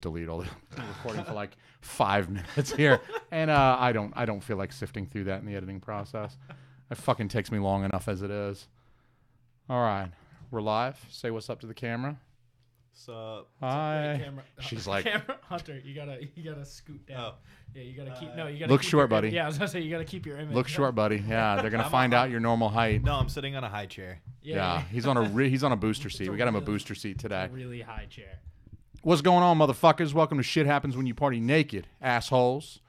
delete all the recording for like 5 minutes here, and I don't feel like sifting through that in the editing process. It fucking takes me long enough as it is. All right, we're live. Say what's up to the camera. Sup? Hi. Camera, She's like, camera Hunter, you gotta scoot down. Oh. Yeah, you gotta keep. No, you gotta Look keep short, your, buddy. Yeah, I was gonna say you gotta keep your image. look short, buddy. Yeah, they're gonna find out your normal height. No, I'm sitting on a high chair. Yeah, he's on a booster seat. We got him a booster seat today. A really high chair. What's going on, motherfuckers? Welcome to Shit Happens When You Party Naked, assholes.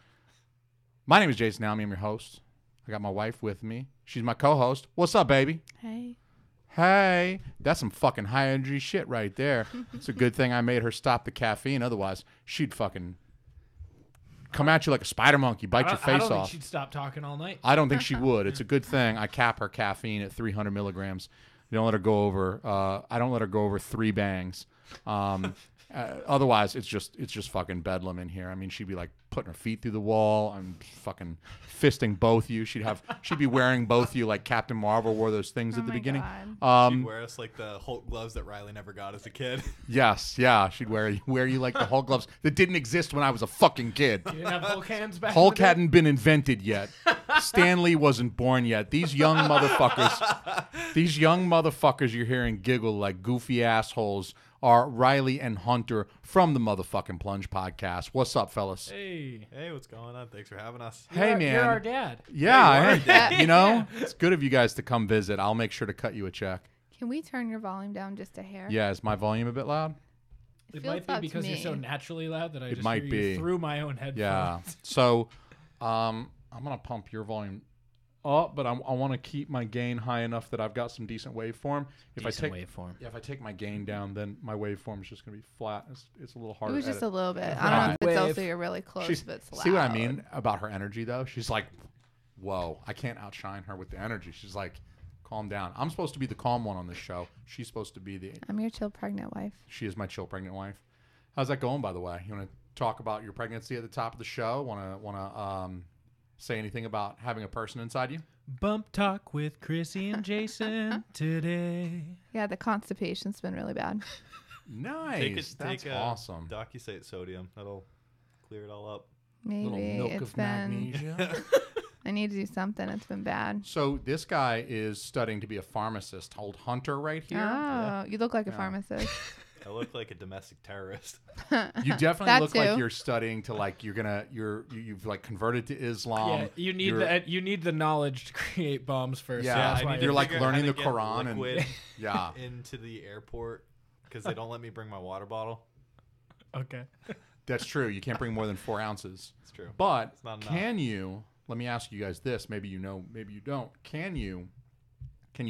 My name is Jason Almy. I'm your host. I got my wife with me. She's my co-host. What's up, baby? Hey. Hey, that's some fucking high energy shit right there. It's a good thing I made her stop the caffeine. Otherwise, she'd fucking come at you like a spider monkey, bite your I face don't think off. she'd stop talking all night. I don't think she would. It's a good thing I cap her caffeine at 300 milligrams. You don't let her go over. I don't let her go over 3 bangs. Otherwise, it's just fucking bedlam in here. I mean, she'd be like putting her feet through the wall. I'm fucking fisting both you. She'd be wearing both you like Captain Marvel wore those things Oh at the my beginning. God. She'd wear us like the Hulk gloves that Riley never got as a kid. Yes, yeah, she'd wear you like the Hulk gloves that didn't exist when I was a fucking kid. You didn't have Hulk hands back. Hulk in the day? hadn't been invented yet. Stan Lee wasn't born yet. These young motherfuckers you're hearing giggle like goofy assholes are Riley and Hunter from the motherfucking Plunge podcast. What's up, fellas? Hey, Hey, what's going on? Thanks for having us. Hey, man. you're our dad. Yeah, Hey, you are. you know, it's good of you guys to come visit. I'll make sure to cut you a check. Can we turn your volume down just a hair? Yeah, is my volume a bit loud? It feels might be loud to because you're me. so naturally loud that I just might hear be. you through my own headphones. Yeah. So, I'm gonna pump your volume up, but I want to keep my gain high enough that I've got some decent waveform. If I take my gain down, then my waveform is just gonna be flat. It's a little It harder. was to just edit. a little bit. I don't know if it's Wave. also you're really close, She's- but it's loud. see what I mean about her energy though? She's like, whoa, I can't outshine her with the energy. She's like, calm down. I'm supposed to be the calm one on this show. She's supposed to be I'm your chill pregnant wife. she is my chill pregnant wife. How's that going, by the way? You want to talk about your pregnancy at the top of the show? Want to say anything about having a person inside you? Bump talk with Chrissy and Jason today. Yeah, the constipation's been really bad. Nice. That's awesome. Docusate sodium. That'll clear it all up. Little Maybe milk it's of been. magnesia. I need to do something. It's been bad. So this guy is studying to be a pharmacist. Old Hunter right here. Oh, you look like a Yeah. pharmacist. I look like a domestic terrorist. You definitely That look like too. you're studying to like you've like converted to Islam. Yeah, you need the knowledge to create bombs first. Yeah, so that's I why need you're you're like figure out learning how the to get Quran and liquid yeah. into the airport because they don't let me bring my water bottle. okay. That's true. You can't bring more than 4 ounces. It's true. But It's not enough. can you? Let me ask you guys this. Maybe you know. Maybe you don't. Can you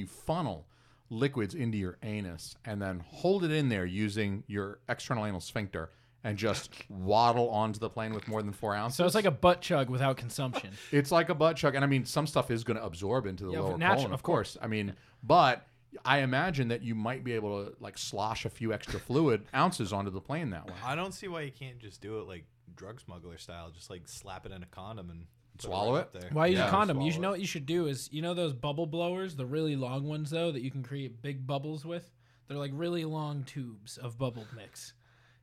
funnel liquids into your anus and then hold it in there using your external anal sphincter and just waddle onto the plane with more than 4 ounces? So it's like a butt chug without consumption. It's like a butt chug, and I mean, some stuff is going to absorb into the Yeah, lower natural, colon, of of course. I mean, but I imagine that you might be able to like slosh a few extra fluid ounces onto the plane that way. I don't see why you can't just do it like drug smuggler style. Just like slap it in a condom and put Swallow right it? up there. Why use Yeah, a condom? You swallow know it. what you should do is those bubble blowers, the really long ones though that you can create big bubbles with. They're like really long tubes of bubble mix.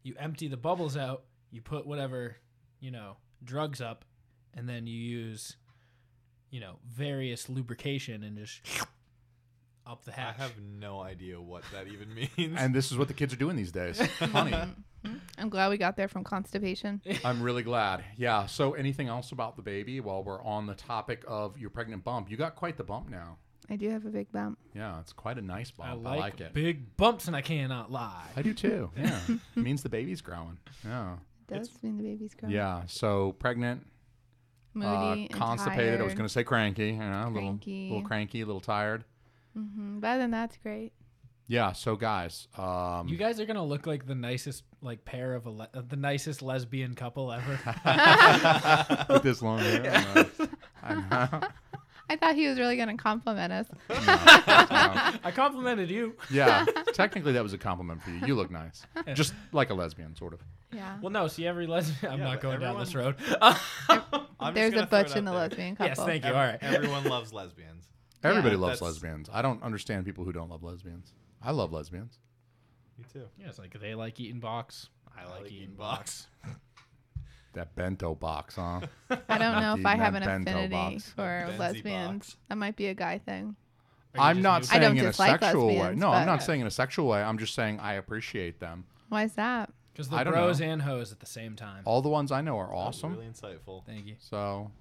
You empty the bubbles out, you put whatever, drugs up, and then you use, various lubrication and just up the I hatch. have no idea what that even means. And this is what the kids are doing these days. Honey, I'm glad we got there from constipation. I'm really glad. Yeah. So anything else about the baby while we're on the topic of your pregnant bump? You got quite the bump now. I do have a big bump. Yeah, it's quite a nice bump. I I like it. big bumps, and I cannot lie. I do too. Yeah. It means the baby's growing. Yeah. It does mean the baby's growing. Yeah. So pregnant, Moody and constipated. I was tired. going to say cranky. A Cranky. little cranky, a little tired. But other than that, it's great. Yeah. So guys, You guys are gonna look like the nicest pair of the nicest lesbian couple ever. with this long hair. I know. I thought he was really going to compliment us. No. I complimented you. Yeah. Technically, that was a compliment for you. You look nice. Just like a lesbian, sort of. Yeah. Well, no, see every lesbian. I'm Yeah, not but going down this road. I'm just There's gonna a throw butch it in the out there. lesbian couple. Yes, thank you. All right. Everyone loves lesbians. Everybody Yeah. loves That's- lesbians. I don't understand people who don't love lesbians. I love lesbians. Me too. Yeah, it's like they like eating box. I like eating box. That bento box, huh? I don't know if I Eating have that an bento affinity box. for Benzie lesbians. box. That might be a guy thing. Are you I'm just not neutral? I don't saying in a dislike sexual way. lesbians, No, I'm but- not saying in a sexual way. I'm just saying I appreciate them. Why is that? Because I the don't bros know. and hoes at the same time. All the ones I know are That was awesome. Really insightful. Thank you. So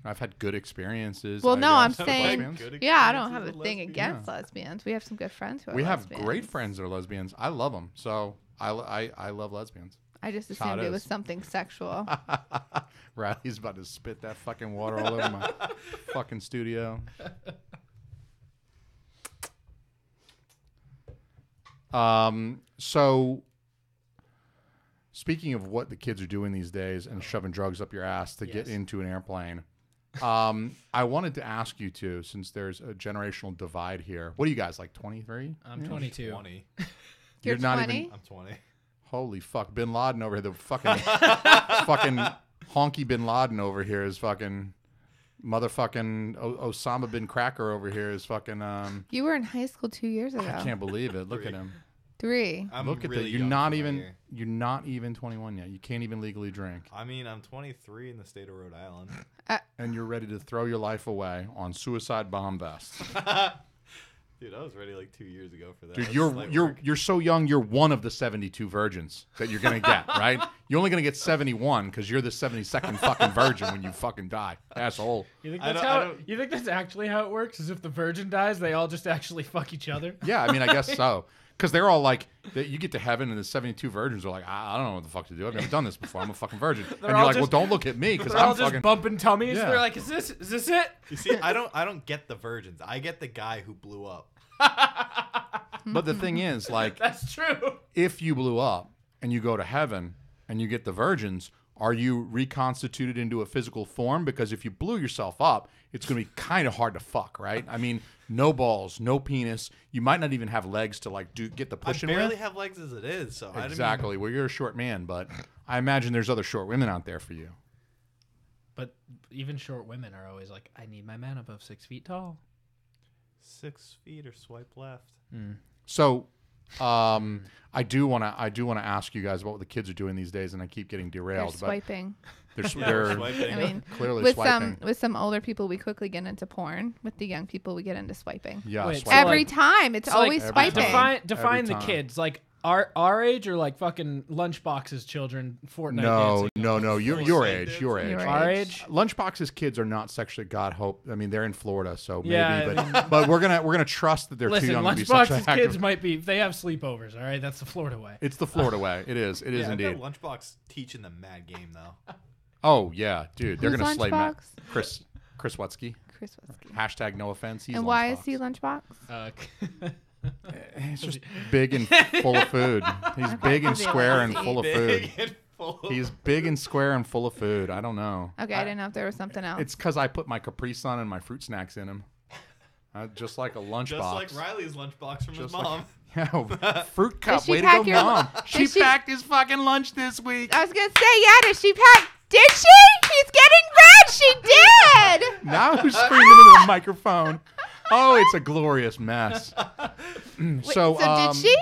I've had good experiences. Well, I no, I'm guess, with saying- lesbians. Good Yeah, I don't have a experiences with thing lesbians. against lesbians. We have some good friends who are We have lesbians. great friends that are lesbians. I love them. So I love lesbians. I just That's how assumed it it was is. something sexual. Riley's about to spit that fucking water all over my fucking studio. So speaking of what the kids are doing these days and shoving drugs up your ass to get Yes. into an airplane, I wanted to ask you two, since there's a generational divide here. What are you guys, like 23? I'm 22. 20. You're not 20? even. I'm 20. Holy fuck, Bin Laden over here. The fucking honky Bin Laden over here is fucking motherfucking Osama bin Cracker over here is fucking. You were in high school 2 years ago. I can't believe it. Look at him. 3. I'm Look at really that. You're young not for my even. year. You're not even 21 yet. You can't even legally drink, I mean, I'm 23 in the state of Rhode Island. and you're ready to throw your life away on suicide bomb vests. Dude, I was ready like 2 years ago for that. Dude, That's you're light you're work. you're so young. You're one of the 72 virgins that you're gonna get, right? You're only gonna get 71 because you're the 72nd fucking virgin when you fucking die, asshole. You think I that's don't- I how? don't- You think that's actually how it works? Is if the virgin dies, they all just actually fuck each other? Yeah, I mean, I guess so. Because they're all like, you get to heaven and the 72 virgins are like, I don't know what the fuck to do. I've never done this before. I'm a fucking virgin. And you're all like, just- well, don't look at me because They're all I'm just fucking. bumping tummies. Yeah. They're like, is this it? You see, I don't get the virgins. I get the guy who blew up. But the thing is, like, That's true. if you blew up and you go to heaven and you get the virgins, are you reconstituted into a physical form? Because if you blew yourself up, it's going to be kind of hard to fuck, right? I mean, no balls, no penis. You might not even have legs to like get the I pushing barely with. have legs as it is, so Exactly. Well, you're a short man, but I imagine there's other short women out there for you. But even short women are always like, I need my man above 6 feet tall. 6 feet or swipe left. So, I do want to ask you guys about what the kids are doing these days, and I keep getting They're derailed. But swiping. they're, Yeah, we're they're swiping. I mean, clearly with swiping. some older people, we quickly get into porn. With the young people, we get into swiping. Yeah, Wait, swiping. Every like- time, it's so, like, always every swiping. time. Define the time. kids. Like our age or like fucking Lunchbox's children Fortnite dancing? No. Your Fortnite age, dancing? your age. Your Our age. age? Lunchbox's kids are not sexually. God hope. I mean, they're in Florida, so maybe. Yeah, I mean- but we're gonna trust that they're Listen, too young to be sexually Lunchbox's active. kids might be. They have sleepovers. All right, that's the Florida way. It's the Florida way. It is. It is Yeah, I bet indeed. Lunchbox teaching them mad game though. Oh yeah, dude, they're Who's gonna slay Matt. Lunchbox? Chris Watsky. Chris Watsky. Hashtag no offense. He's And why is Lunchbox. he lunchbox? He's just big and full of food. He's big and Is he square and lazy? full of food. Big and full of He's big and square and full of food. I don't know. Okay, I didn't know if there was something else. It's because I put my Capri Sun and my fruit snacks in him. Just like a lunchbox. just like Riley's lunchbox from his Just like- mom. Yeah, fruit cup. she Way to pack go, your- mom. She Did she- packed his fucking lunch this week. I was gonna say, yeah. Did she pack? Did she? He's getting red. She did. Now who's screaming into the microphone? Oh, it's a glorious mess. Wait, so did she?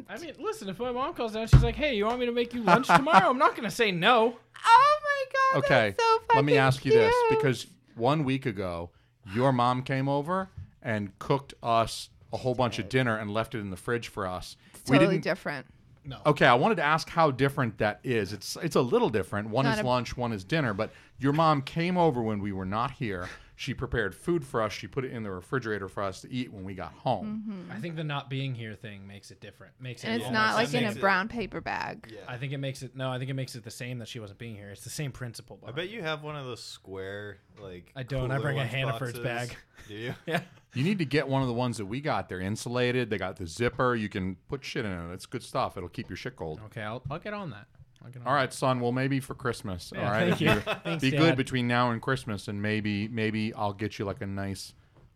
I mean, listen. If my mom calls down, she's like, "Hey, you want me to make you lunch tomorrow?" I'm not gonna say no. Oh my god. Okay, That's so let me fucking ask you this, cute. because 1 week ago, your mom came over and cooked us a whole bunch of dinner and left it in the fridge for us. it's totally didn't. different. No. Okay, I wanted to ask how different that is. It's a little different. One Not is a- lunch, one is dinner. But your mom came over when we were not here. She prepared food for us. She put it in the refrigerator for us to eat when we got home. I think the not being here thing makes it different. Makes And it it's Yeah, not that like in a makes it- brown paper bag. Yeah. I think it makes it. No, I think it makes it the same that she wasn't being here. It's the same principle. I bet you have one of those square like. I don't. I cooler bring a lunch Hannaford's boxes. bag. Do you? Yeah. You need to get one of the ones that we got. They're insulated. They got the zipper. You can put shit in it. It's good stuff. It'll keep your shit cold. Okay, I'll get on that. I'll get on All right, son. Well, maybe for Christmas. Yeah, all right. thank you. Thanks, Be Dad. good between now and Christmas, and maybe I'll get you like a nice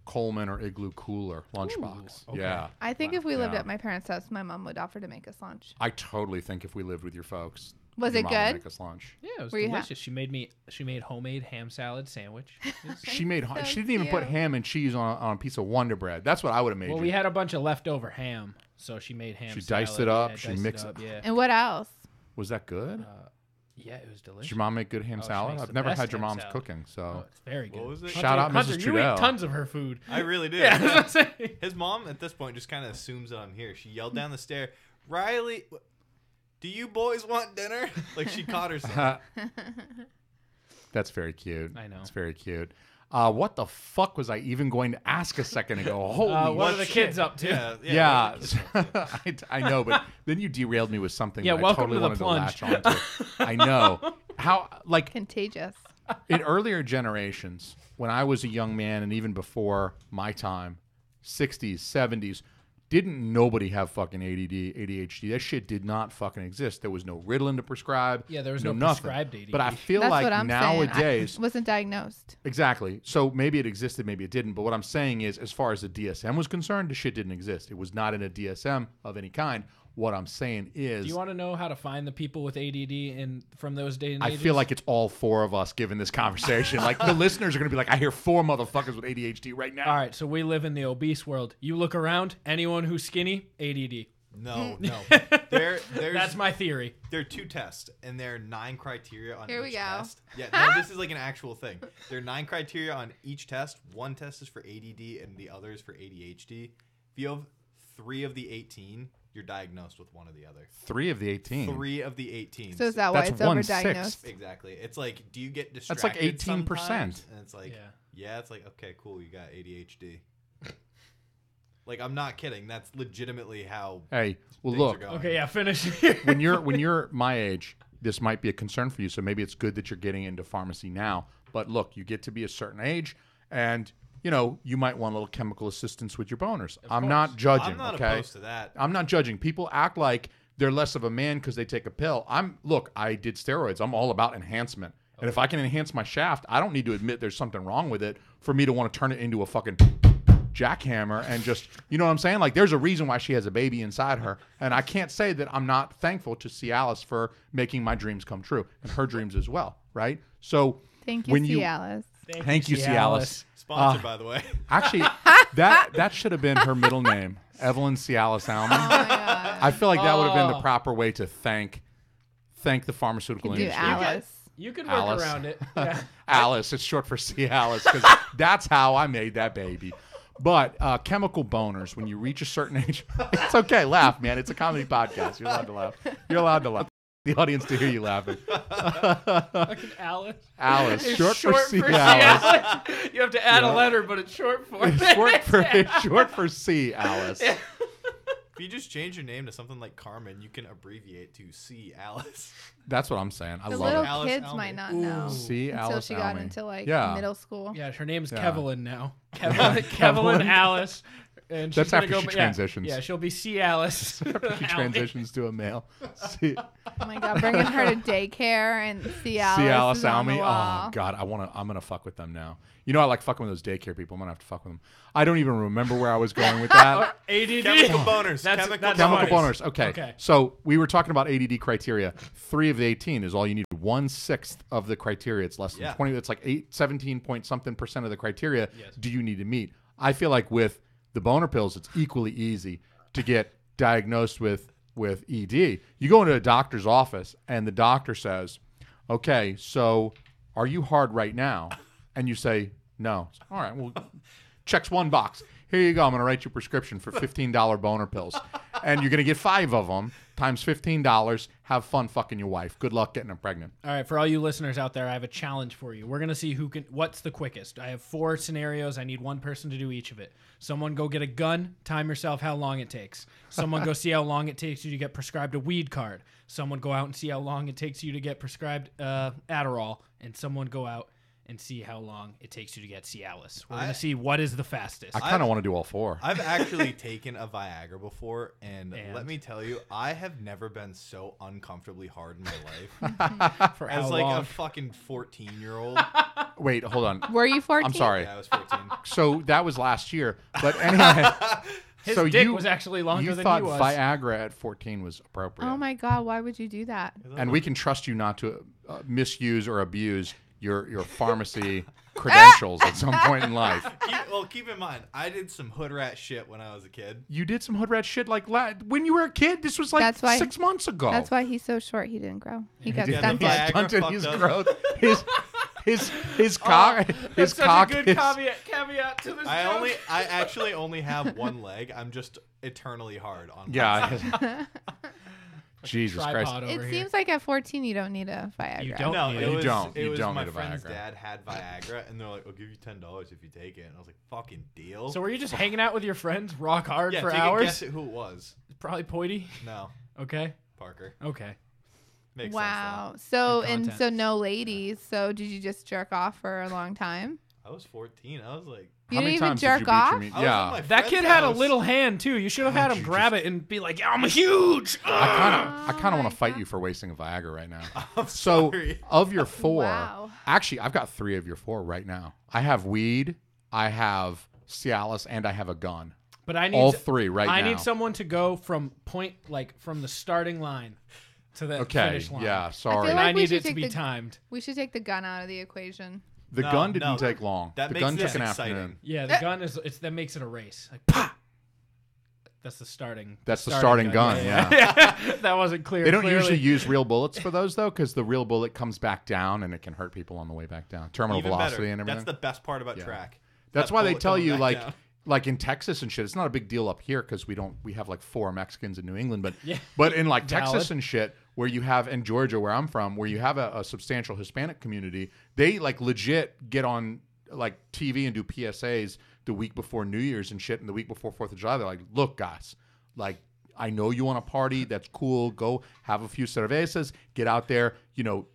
Coleman or Igloo cooler lunchbox. okay. Yeah. I think if we lived Yeah. at my parents' house, my mom would offer to make us lunch. I totally think if we lived with your folks, Was your it mom would good? Make us lunch. Yeah, it was Were you delicious. She made homemade ham salad sandwich. It was- She made. So She didn't even put cute. ham and cheese on a piece of Wonder Bread. That's what I would have made. well, you. we had a bunch of leftover ham, so she made ham. She salad. diced it up, Yeah, she diced mixed it up. Yeah. And what else? Was that good? Yeah, it was Did delicious. your mom make good ham she salad? makes I've the never best had your ham mom's salad. cooking, so Oh, it's very good. What was it? Shout out Hunter, Mrs. you Trudell. eat tons of her food. I really do. Yeah, that's what I'm saying. His mom at this point just kind of assumes that I'm here. She yelled down the stair, "Riley, do you boys want dinner?" Like she caught herself. That's very cute. I know. It's very cute. What the fuck was I even going to ask a second ago? Holy What are the shit. kids up to? Yeah, what are the kids up to? I know, but then you derailed me with something Yeah, that I welcome totally to the wanted plunge. to latch onto. I know. How, like, Contagious. in earlier generations, when I was a young man and even before my time, 60s, 70s, didn't nobody have fucking ADD, ADHD? That shit did not fucking exist. There was no Ritalin to prescribe. Yeah, there was no nothing. prescribed ADD. But I feel That's like what I'm nowadays, saying. I wasn't diagnosed. exactly. So maybe it existed, maybe it didn't. But what I'm saying is, as far as the DSM was concerned, the shit didn't exist. It was not in a DSM of any kind. What I'm saying is, Do you want to know how to find the people with ADD from those days and I ages? feel like it's all four of us given this conversation. Like the listeners are going to be like, I hear four motherfuckers with ADHD right now. All right, so we live in the obese world. You look around, anyone who's skinny, ADD. No. There's That's my theory. There are 2 tests, and there are 9 criteria on Here we each go. test. Yeah, no, this is like an actual thing. There are 9 criteria on each test. One test is for ADD, and the other is for ADHD. If you have 3 of the 18, you're diagnosed with one or the other. 3 of the 18. 3 of the 18. So is that why That's it's 1/6. overdiagnosed? Exactly. It's like, do you get That's distracted? like 18%. sometimes? And it's like, Yeah. yeah, it's like, okay, cool, you got ADHD. Like, I'm not kidding. That's legitimately how Hey, well, things look, are going. Okay, yeah, finish. when you're my age, this might be a concern for you. So maybe it's good that you're getting into pharmacy now. But look, you get to be a certain age, and you know you might want a little chemical assistance with your boners. I'm not judging. I'm not okay, opposed to that. I'm not judging. People act like they're less of a man because they take a pill. I did steroids. I'm all about enhancement. And if I can enhance my shaft, I don't need to admit there's something wrong with it for me to want to turn it into a fucking jackhammer and just, you know what I'm saying? Like, there's a reason why she has a baby inside her. And I can't say that I'm not thankful to Cialis for making my dreams come true and her dreams as well, right? So Thank you, when Cialis. Thank you, Cialis. Sponsored, by the way. Actually, that should have been her middle name, Evelyn Cialis Alman. Oh my god. I feel like that would have been the proper way to thank the pharmaceutical Do industry. Alice. You could work Alice. around it. Yeah. Alice, it's short for Cialis because that's how I made that baby. But chemical boners, when you reach a certain age, it's okay. Laugh, man. It's a comedy podcast. You're allowed to laugh. You're allowed to laugh. The audience to hear you laughing. Fucking Alice. Alice, It's short for Cialis. Cialis. You have to add a letter, but it's short for it. It's short for C, Alice. If you just change your name to something like Carmen, you can abbreviate to C. Alice. That's what I'm saying. I The love little it. Alice kids Almy. might not know C, until Alice she got Almy. into like Yeah. middle school. Yeah, her name's Yeah. Kevlin now. Kevlin Alice. And That's she's gonna after she transitions. Yeah, she'll be C. Alice. She transitions to a male. C, Oh my god, bringing her to daycare and Cialis. C Alice is on the Almy. wall. Oh God, I'm gonna fuck with them now. You know I like fucking with those daycare people. I'm gonna have to fuck with them. I don't even remember where I was going with that. ADD. Chemical boners. That's Chemical Chemical boners. boners. Okay. Okay. So we were talking about ADD criteria. 3 of the 18 is all you need. 1/6 of the criteria. It's less than Yeah. 20. It's like 17 point something percent of the criteria. Yes. Do you need to meet? I feel like with the boner pills, it's equally easy to get diagnosed with ED. You go into a doctor's office and the doctor says, "Okay, so are you hard right now?" And you say, "No." All right. Well, checks one box. Here you go. I'm going to write you a prescription for $15 boner pills. And you're going to get 5 of them times $15. Have fun fucking your wife. Good luck getting her pregnant. All right, for all you listeners out there, I have a challenge for you. We're going to see what's the quickest. I have 4 scenarios. I need one person to do each of it. Someone go get a gun, time yourself how long it takes. Someone go see how long it takes you to get prescribed a weed card. Someone go out and see how long it takes you to get prescribed Adderall. And someone go out and see how long it takes you to get Cialis. We're going to see what is the fastest. I kind of want to do all 4. I've actually taken a Viagra before, and And? let me tell you, I have never been so uncomfortably hard in my life For as how like long? a fucking 14-year-old. Wait, hold on. Were you 14? I'm sorry. Yeah, I was 14. So that was last year. But anyway. His so dick you, was actually longer you than thought he was. Viagra at 14 was appropriate. Oh my god, why would you do that? And we can trust you not to misuse or abuse your pharmacy credentials at some point in life. Well, keep in mind, I did some hood rat shit when I was a kid. You did some hood rat shit like when you were a kid. This was like That's why- 6 months ago. That's why he's so short. He didn't grow. He got Yeah, stunted. the Viagra Stunted fucked his up. growth. His cock. His That's such cock. a good is- caveat to this I joke. actually only have one leg. I'm just eternally hard on. Yeah. Jesus Christ. Tripod It over here. seems like at 14 you don't need a Viagra. You don't. No, You it was, don't. It You was don't my need a friend's Viagra. dad had Viagra, and they're like, "I'll give you $10 if you take it." And I was like, "Fucking deal." So were you just hanging out with your friends, rock hard yeah, for take a hours? guess at who it was. Probably Poity. No, Okay. Parker. Okay. Makes Wow. sense. So Good and content. so no ladies. So did you just jerk off for a long time? Though. I was 14. I was like, You How many didn't even times did you jerk beat off? your meat? I was Yeah. at my That friend's kid had a house. little hand too. You should have had him you grab it and be like, "Yeah, I'm huge." I kind Oh of my want to fight God. you for wasting a Viagra right now. I'm So sorry. of your 4, Wow. actually, I've got 3 of your 4 right now. I have weed, I have Cialis, and I have a gun. But I need All 3 right now. I need someone to go from from the starting line to the Okay. finish line. Yeah. Sorry. And feel like I we need should it to take be the- timed. We should take the gun out of the equation. the No, gun didn't no. take long. That the makes gun this took an exciting. afternoon. Yeah, the gun that makes it a race. Like, pah! That's the starting. That's the starting gun, That wasn't clear. They don't clearly. usually use real bullets for those though, because the real bullet comes back down and it can hurt people on the way back down. Terminal Even velocity better. and everything. That's the best part about Yeah. track. That's That why they bullet tell coming you back down. like in Texas and shit. It's not a big deal up here because we have like 4 Mexicans in New England, but Yeah. but in like Valid. Texas and shit, where you have in Georgia, where I'm from, where you have a substantial Hispanic community, they like legit get on like TV and do PSAs the week before New Year's and shit, and the week before 4th of July. They're like, look, guys, like, I know you want to party. That's cool. Go have a few cervezas. Get out there.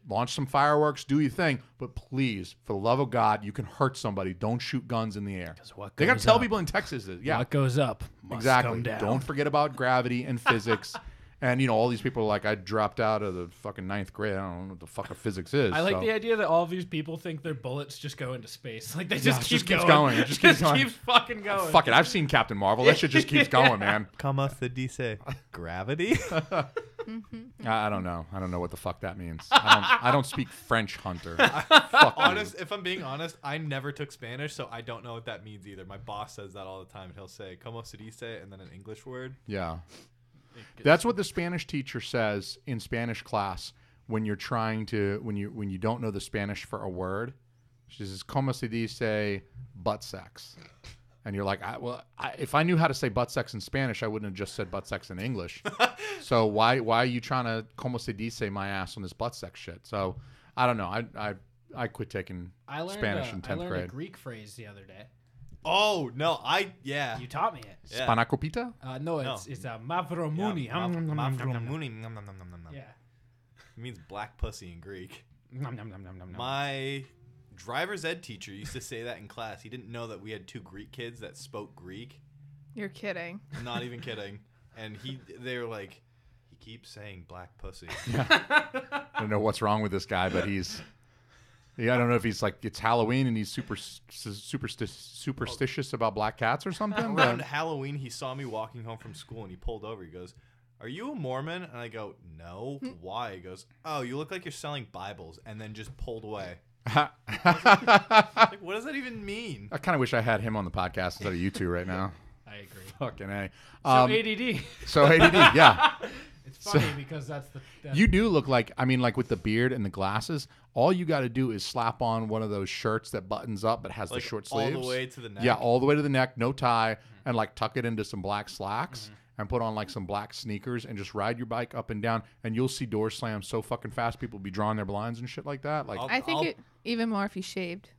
Launch some fireworks. Do your thing. But please, for the love of God, you can hurt somebody. Don't shoot guns in the air. what They got to goes tell up- people in Texas that, yeah, What goes up must exactly. come down. Don't forget about gravity and physics. And, all these people are like, I dropped out of the fucking 9th grade. I don't know what the fuck a physics is. I like so. the idea that all of these people think their bullets just go into space. Like they Yeah, just it keep just keeps going. going. It just keeps going. keeps fucking going. Fuck it. I've seen Captain Marvel. That shit just keeps going, man. Como se dice? Gravity? I don't know. I don't know what the fuck that means. I don't speak French, Hunter. Fuck you. If I'm being honest, I never took Spanish, so I don't know what that means either. My boss says that all the time. He'll say "como se dice" and then an English word. Yeah. That's what the Spanish teacher says in Spanish class when you're trying to when you don't know the Spanish for a word. She says, "Como se dice butt sex?" And you're like, if I knew how to say butt sex in Spanish, I wouldn't have just said butt sex in English. So why are you trying to como se dice my ass on this butt sex shit? So I don't know. I quit taking I learned Spanish in 10th I learned grade. a Greek phrase the other day. Oh no, yeah. You taught me it. Yeah. Spanakopita? No, it's a mavromuni. Yeah, Mavromouni. Yeah. It means black pussy in Greek. Nom, nom, nom, nom, nom, nom. My driver's ed teacher used to say that in class. He didn't know that we had 2 Greek kids that spoke Greek. You're kidding. I'm not even kidding. And they were like, he keeps saying black pussy. I don't know what's wrong with this guy, but I don't know if he's like, it's Halloween and he's superstitious about black cats or something. Around but- Halloween, he saw me walking home from school and he pulled over. He goes, "Are you a Mormon?" And I go, "No." Why? He goes, "Oh, you look like you're selling Bibles," and then just pulled away. Like, what does that even mean? I kind of wish I had him on the podcast instead of you two right now. I agree. Fucking A. ADD. So ADD, yeah. It's funny because that's You do look like, like with the beard and the glasses, all you got to do is slap on one of those shirts that buttons up but has Like the short all sleeves. the way to the neck. Yeah, all the way to the neck, no tie, and like tuck it into some black slacks and put on like some black sneakers and just ride your bike up and down, and you'll see doors slam so fucking fast people will be drawing their blinds and shit like that. Like, I'll- I think even more if you shaved.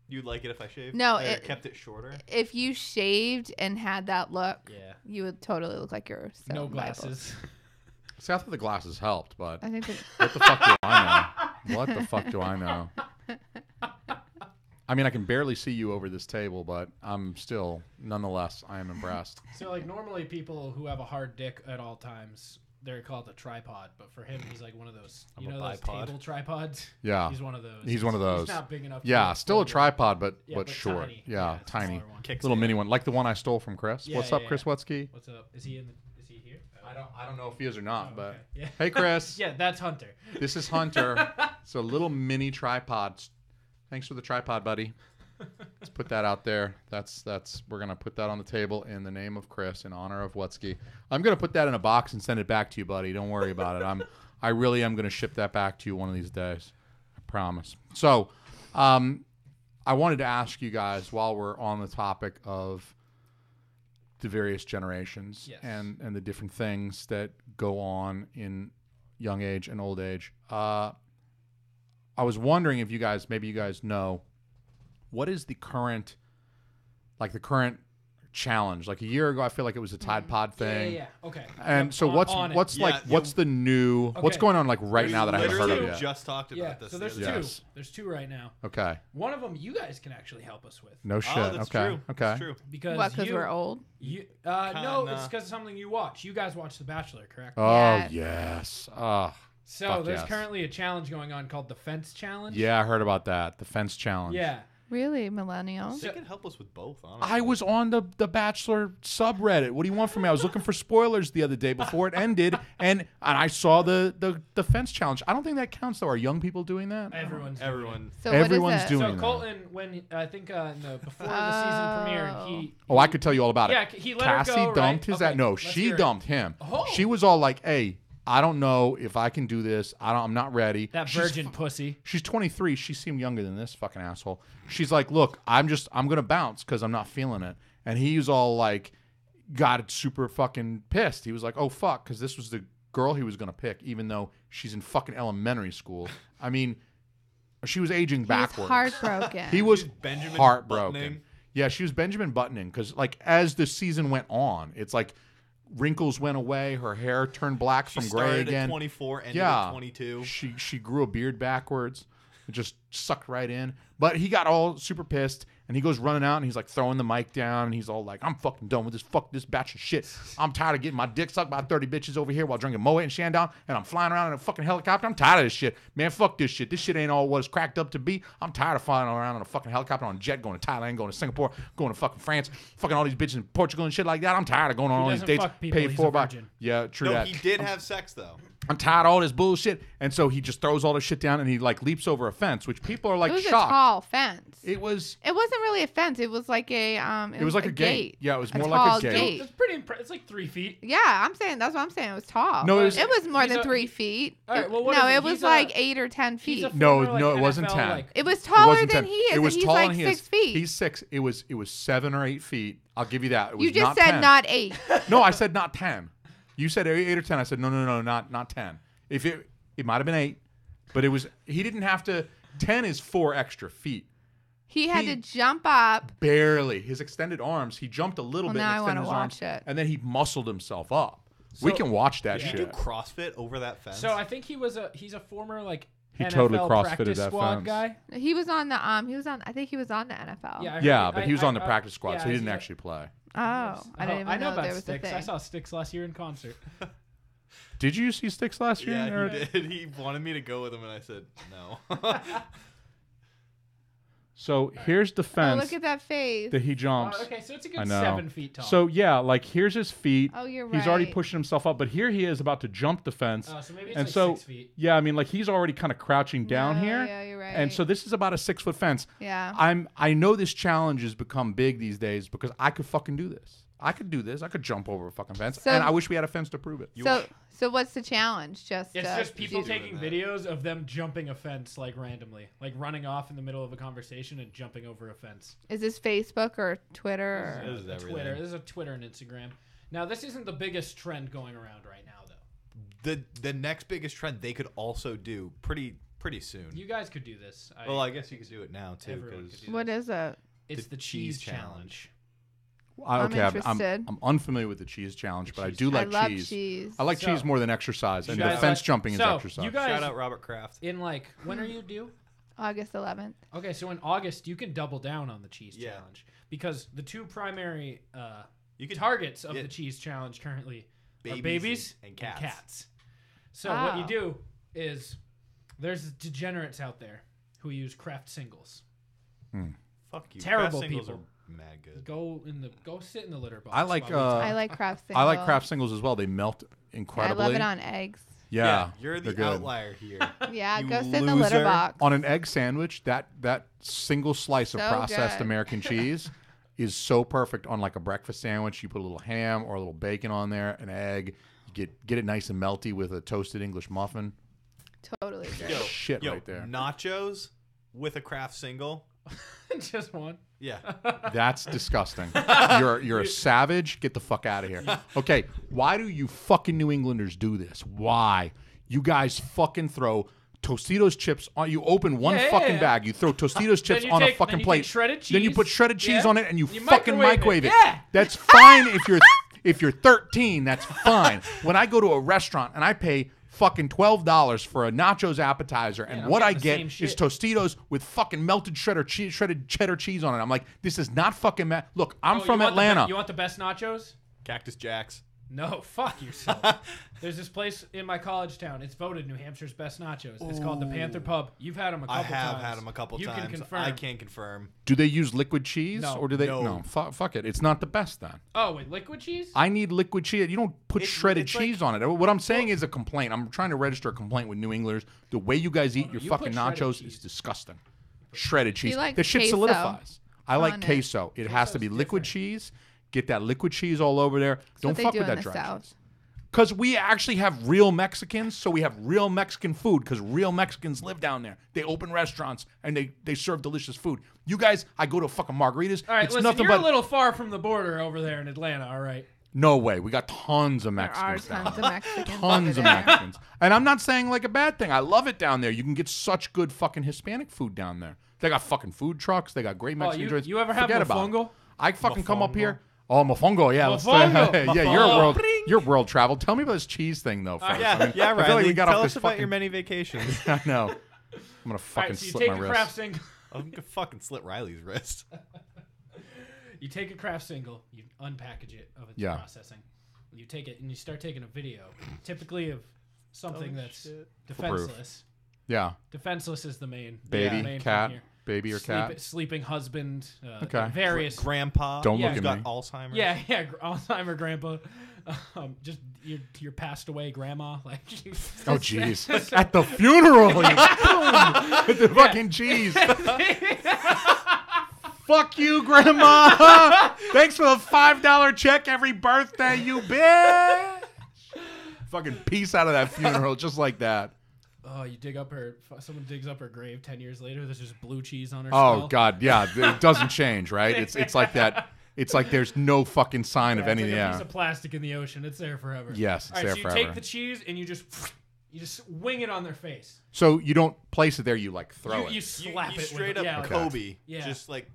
You'd like it if I shaved? No, Or it- kept it shorter. If you shaved and had that look, Yeah. you would totally look like you're No selling glasses. see, I thought the glasses helped, but I think that, what the fuck do I know? What the fuck do I know? I mean, I can barely see you over this table, but I'm still, nonetheless, I am impressed. So like normally people who have a hard dick at all times, they're called a tripod. But for him, he's like one of those, I'm you a know, those bipod. table tripods. Yeah. He's one of those. He's one of those. He's not big enough. Yeah, to still a hold tripod, but Yeah, but but short. tiny. Yeah, it's a tiny. smaller one. Kicks Little in. mini one, like the one I stole from Chris. Yeah, What's yeah, up, yeah. Chris Wutsky? What's up? Is he here? I don't know if he is or not, Oh, but okay. Yeah. hey, Chris. Yeah, that's Hunter. This is Hunter. It's a little mini tripod. Thanks for the tripod, buddy. Let's put that out there. That's we're gonna put that on the table in the name of Chris, in honor of Wutzky. I'm gonna put that in a box and send it back to you, buddy. Don't worry about it. I really am gonna ship that back to you one of these days. I promise. So, I wanted to ask you guys while we're on the topic of the various generations Yes. and the different things that go on in young age and old age. I was wondering if you guys know what is the current challenge. Like a year ago, I feel like it was a Tide Pod thing. Yeah. Okay. And Yep, so on it. what's Yeah, what's the new what's Okay. going on like right now that I haven't heard of literally yet? just talked about Yeah. this. So the there's other two. day. Yes. There's two right now. Okay. One of them you guys can actually help us with No shit. Oh, that's okay. true. Okay. That's true. because What? Because we're old. You no, Kinda. it's because of something you watch. You guys watch The Bachelor, correct? Oh Yes. yes. Oh. So fuck there's yes. currently a challenge going on called the Fence Challenge. Yeah, I heard about that. The fence challenge. Yeah. Really, millennials? They could help us with both, honestly. I was on the Bachelor subreddit. What do you want from me? I was looking for spoilers the other day before it ended, and I saw the fence challenge. I don't think that counts though. Are young people doing that? Everyone's doing Everyone. So Everyone's what is it? doing So that. Colton, when I think in the before the season premiere, he Oh, I could tell you all about it. Yeah, he let her Cassie go, right? dumped his Okay, that. No, let's she hear it. dumped him. Oh. She was all like, "Hey, I don't know if I can do this. I'm not ready." that She's virgin pussy. She's 23. She seemed younger than this fucking asshole. She's like, "Look, I'm gonna bounce because I'm not feeling it." And he was all like, got super fucking pissed. He was like, "Oh fuck," because this was the girl he was gonna pick, even though she's in fucking elementary school. I mean, she was aging He was backwards. heartbroken. He was Benjamin heartbroken. Buttoning. Yeah, she was Benjamin Buttoning because like as the season went on, it's like wrinkles went away, her hair turned black She from gray started again. at 24, ended Yeah. at 22. She grew a beard backwards. It just sucked right in. But he got all super pissed, and he goes running out, and he's like throwing the mic down, and he's all like, "I'm fucking done with this. Fuck this batch of shit. I'm tired of getting my dick sucked by 30 bitches over here while drinking Moet and Shandong, and I'm flying around in a fucking helicopter. I'm tired of this shit. Man, fuck this shit. This shit ain't all what it's cracked up to be. I'm tired of flying around on a fucking helicopter on a jet, going to Thailand, going to Singapore, going to fucking France, fucking all these bitches in Portugal and shit like that. I'm tired of going on all these doesn't dates fuck people. paid He's for a by." virgin. Yeah, true No, that. he did have sex, though. I'm tired of all this bullshit. And so he just throws all this shit down and he like leaps over a fence, which people are like it was shocked. a tall fence. It was It wasn't really a fence. It was like a it was like a gate. Yeah, it was A more like tall a gate. gate. It's pretty. It's like 3 feet. Yeah, I'm saying that's what I'm saying. It was tall. No, it was more he's than a- 3 feet. All right, well, what no, is it? it was He's like a- 8 or 10 He's feet. a No, former, no, like, it wasn't NFL, 10. like- It was It taller wasn't than 10. he is. It was and he's taller like than he 6 is. feet. He's 6. It was 7 or 8 feet. I'll give you that. It was You just not said 10. not 8. No, I said not 10. You said 8 or 10. I said no, not 10. If it might have been 8, but he didn't have to. 10 is 4 extra feet. He had He- to jump up. Barely. His extended arms. He jumped a little Well, bit. now I and wanna extended his arms, watch it. and then he muscled himself up. We So- can watch that Did shit. you do CrossFit over that fence? So I think he's a former like He NFL totally CrossFitted practice that squad fence. guy. He was on the I think he was on the NFL. Yeah, I heard Yeah, it. but he was on the I- practice squad, yeah, so he I didn't see that. actually play. Oh, I didn't even I know know about there was a Styx. thing. I saw Styx last year in concert. Did you see Sticks last year? yeah, Or- he did. He wanted me to go with him, and I said no. So here's the Oh, fence look at that face. that he jumps. Okay, so it's a I good know. 7 feet tall. So yeah, like here's his feet. Oh, you're He's already right. pushing himself up, but here he is about to jump the fence. So maybe it's and like so 6 feet. yeah, I mean like he's already kind of crouching down No, here. Yeah, you're right. And so this is about a 6-foot fence. yeah. I know this challenge has become big these days because I could fucking do this. I could do this. I could jump over a fucking fence. So- And I wish we had a fence to prove it. So what's the challenge? Just It's just people easier taking than that. videos of them jumping a fence like randomly, like running off in the middle of a conversation and jumping over a fence. is this Facebook or Twitter? This Or? is everything. Twitter. This is a Twitter and Instagram. Now this isn't the biggest trend going around right now though. The next biggest trend they could also do pretty soon. You guys could do this. Well, I guess you could do it now too, Everyone because could do What is it? It's the the cheese cheese challenge. I'm Okay, I'm interested. unfamiliar with the cheese challenge, but I do I like love cheese. cheese. I like So- cheese more than exercise, and You the guys fence like- jumping is so, exercise. you guys- shout out Robert Kraft. In like, when are you due? August 11th. Okay, so in August you can double down on the cheese Yeah. challenge because the two primary You could targets of yeah. the cheese challenge currently are Babies babies and cats. So what you Oh. do is there's degenerates out there who use Kraft singles. Fuck you. Terrible Kraft singles people. are mad good. Go sit in the litter box. I like, while we talk. I like craft singles. I like craft singles as well. They melt I incredibly. love it on eggs. Yeah, you're they're the good. outlier here. Yeah, You go sit in the litter loser. box. On an egg sandwich, that single slice of So processed good. American cheese is so perfect on like a breakfast sandwich. You put a little ham or a little bacon on there, an egg. You get it nice and melty with a toasted English muffin. Totally good. Shit right there. Nachos with a craft single. Just one. Yeah. That's disgusting. You're a savage. Get the fuck out of here. Okay, why do you fucking New Englanders do this? Why? You guys fucking throw Tostitos chips on. You open one Yeah, fucking yeah. bag. You throw Tostitos chips you on a take- fucking then you plate. take shredded Then you cheese. put shredded cheese Yeah. on it and you You fucking microwave it. microwave it. Yeah. That's fine if you're 13. That's fine. When I go to a restaurant and I pay fucking $12 for a nachos appetizer, and I'm what I getting the get same is shit. Tostitos with fucking melted shredded cheddar cheese on it. I'm like, this is not fucking. Look, I'm Oh, from you want the be- Atlanta. you want the best nachos? Cactus Jacks. No, fuck yourself. There's this place in my college town. It's voted New Hampshire's best nachos. It's called the Panther Pub. You've had them a couple I times. have had them a couple You times. can confirm. I can confirm. Do they use liquid cheese No. or do they? No. Fuck it. It's not the best then. Oh, wait, liquid cheese? I need liquid cheese. You don't put shredded it's cheese on it. What I'm saying is a complaint. I'm trying to register a complaint with New Englanders. The way you guys eat your you fucking put shredded nachos cheese. is disgusting. Shredded cheese. like The shit queso solidifies. I like on it. queso. It has to be liquid cheese. Get that liquid cheese all over there. Don't what they fuck do with in that the dry South. cheese. Because we actually have real Mexicans, so we have real Mexican food because real Mexicans live down there. They open restaurants and they serve delicious food. You guys, I go to fucking margaritas. All right, it's listen, nothing you're but a little far from the border over there in Atlanta, all right? no way. We got tons of There are Mexicans. down tons there. of Mexicans. Tons over of there. Mexicans. And I'm not saying like a bad thing. I love it down there. You can get such good fucking Hispanic food down there. They got fucking food trucks. They got great Mexican joints. you ever have Forget about it. mofongo? I fucking come up Mofongo? here. Oh, mofongo, yeah. let's- Mofongo. yeah, Mofongo. you're world traveled. Tell me about this cheese thing though. First. Yeah, I mean, yeah, I right. feel like we got Tell off us this about fucking. your many vacations. I know. I'm gonna All fucking right, so you slip take my a wrist. craft single. I'm gonna fucking slit Riley's wrist. You take a craft single, you unpackage it of its Yeah. processing. You take it and you start taking a video, typically of something Oh, that's shit. defenseless. Yeah, Defenseless is the main baby, main cat, thing here. baby or cat. Sleeping husband. Okay. Various. Grandpa. Don't look who's at got me. Alzheimer's. Yeah, Alzheimer grandpa. Just your passed away grandma. Like. Oh jeez! At the funeral, you boom, with the fucking cheese. Fuck you, Grandma. Thanks for the $5 check every birthday, you bitch. Fucking peace out of that funeral, just like that. Oh, you dig up her. Someone digs up her grave 10 years later. There's just blue cheese on her. Oh skull. God, yeah, it doesn't change, right? It's like that. It's like there's no fucking sign of It's anything. like a Yeah. piece of plastic in the ocean. It's there forever. Yes, it's All right, there so you forever. take the cheese and you just wing it on their face. So you don't place it there; you like throw You it. You, slap you it straight with, up yeah, Okay. Kobe. Yeah. Just like,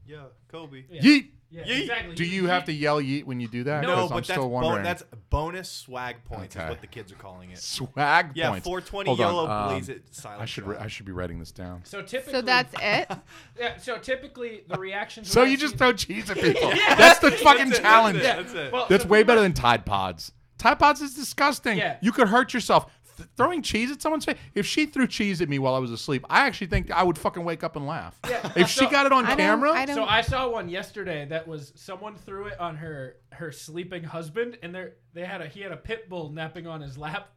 yeah, Kobe. Yeah. Yeet. Yeah, Yeet. exactly. Do you have to yell yeet when you do that? No, 'Cause but I'm that's still wondering. that's bonus swag points Okay. is what the kids are calling it. Swag Yeah, points. 420 Hold on, yellow blaze it silent. I should be writing this down. So typically, So that's it. yeah. So typically, the reactions. So when you I just see- throw cheese at people. That's the fucking challenge. That's it. Well, That's so way pretty better much- than Tide Pods. Tide Pods is disgusting. Yeah. You could hurt yourself. Throwing cheese at someone's face. If she threw cheese at me while I was asleep, I actually think I would fucking wake up and laugh. Yeah. If she So- got it on camera, I don't. So I saw one yesterday that was someone threw it on her sleeping husband, and he had a pit bull napping on his lap,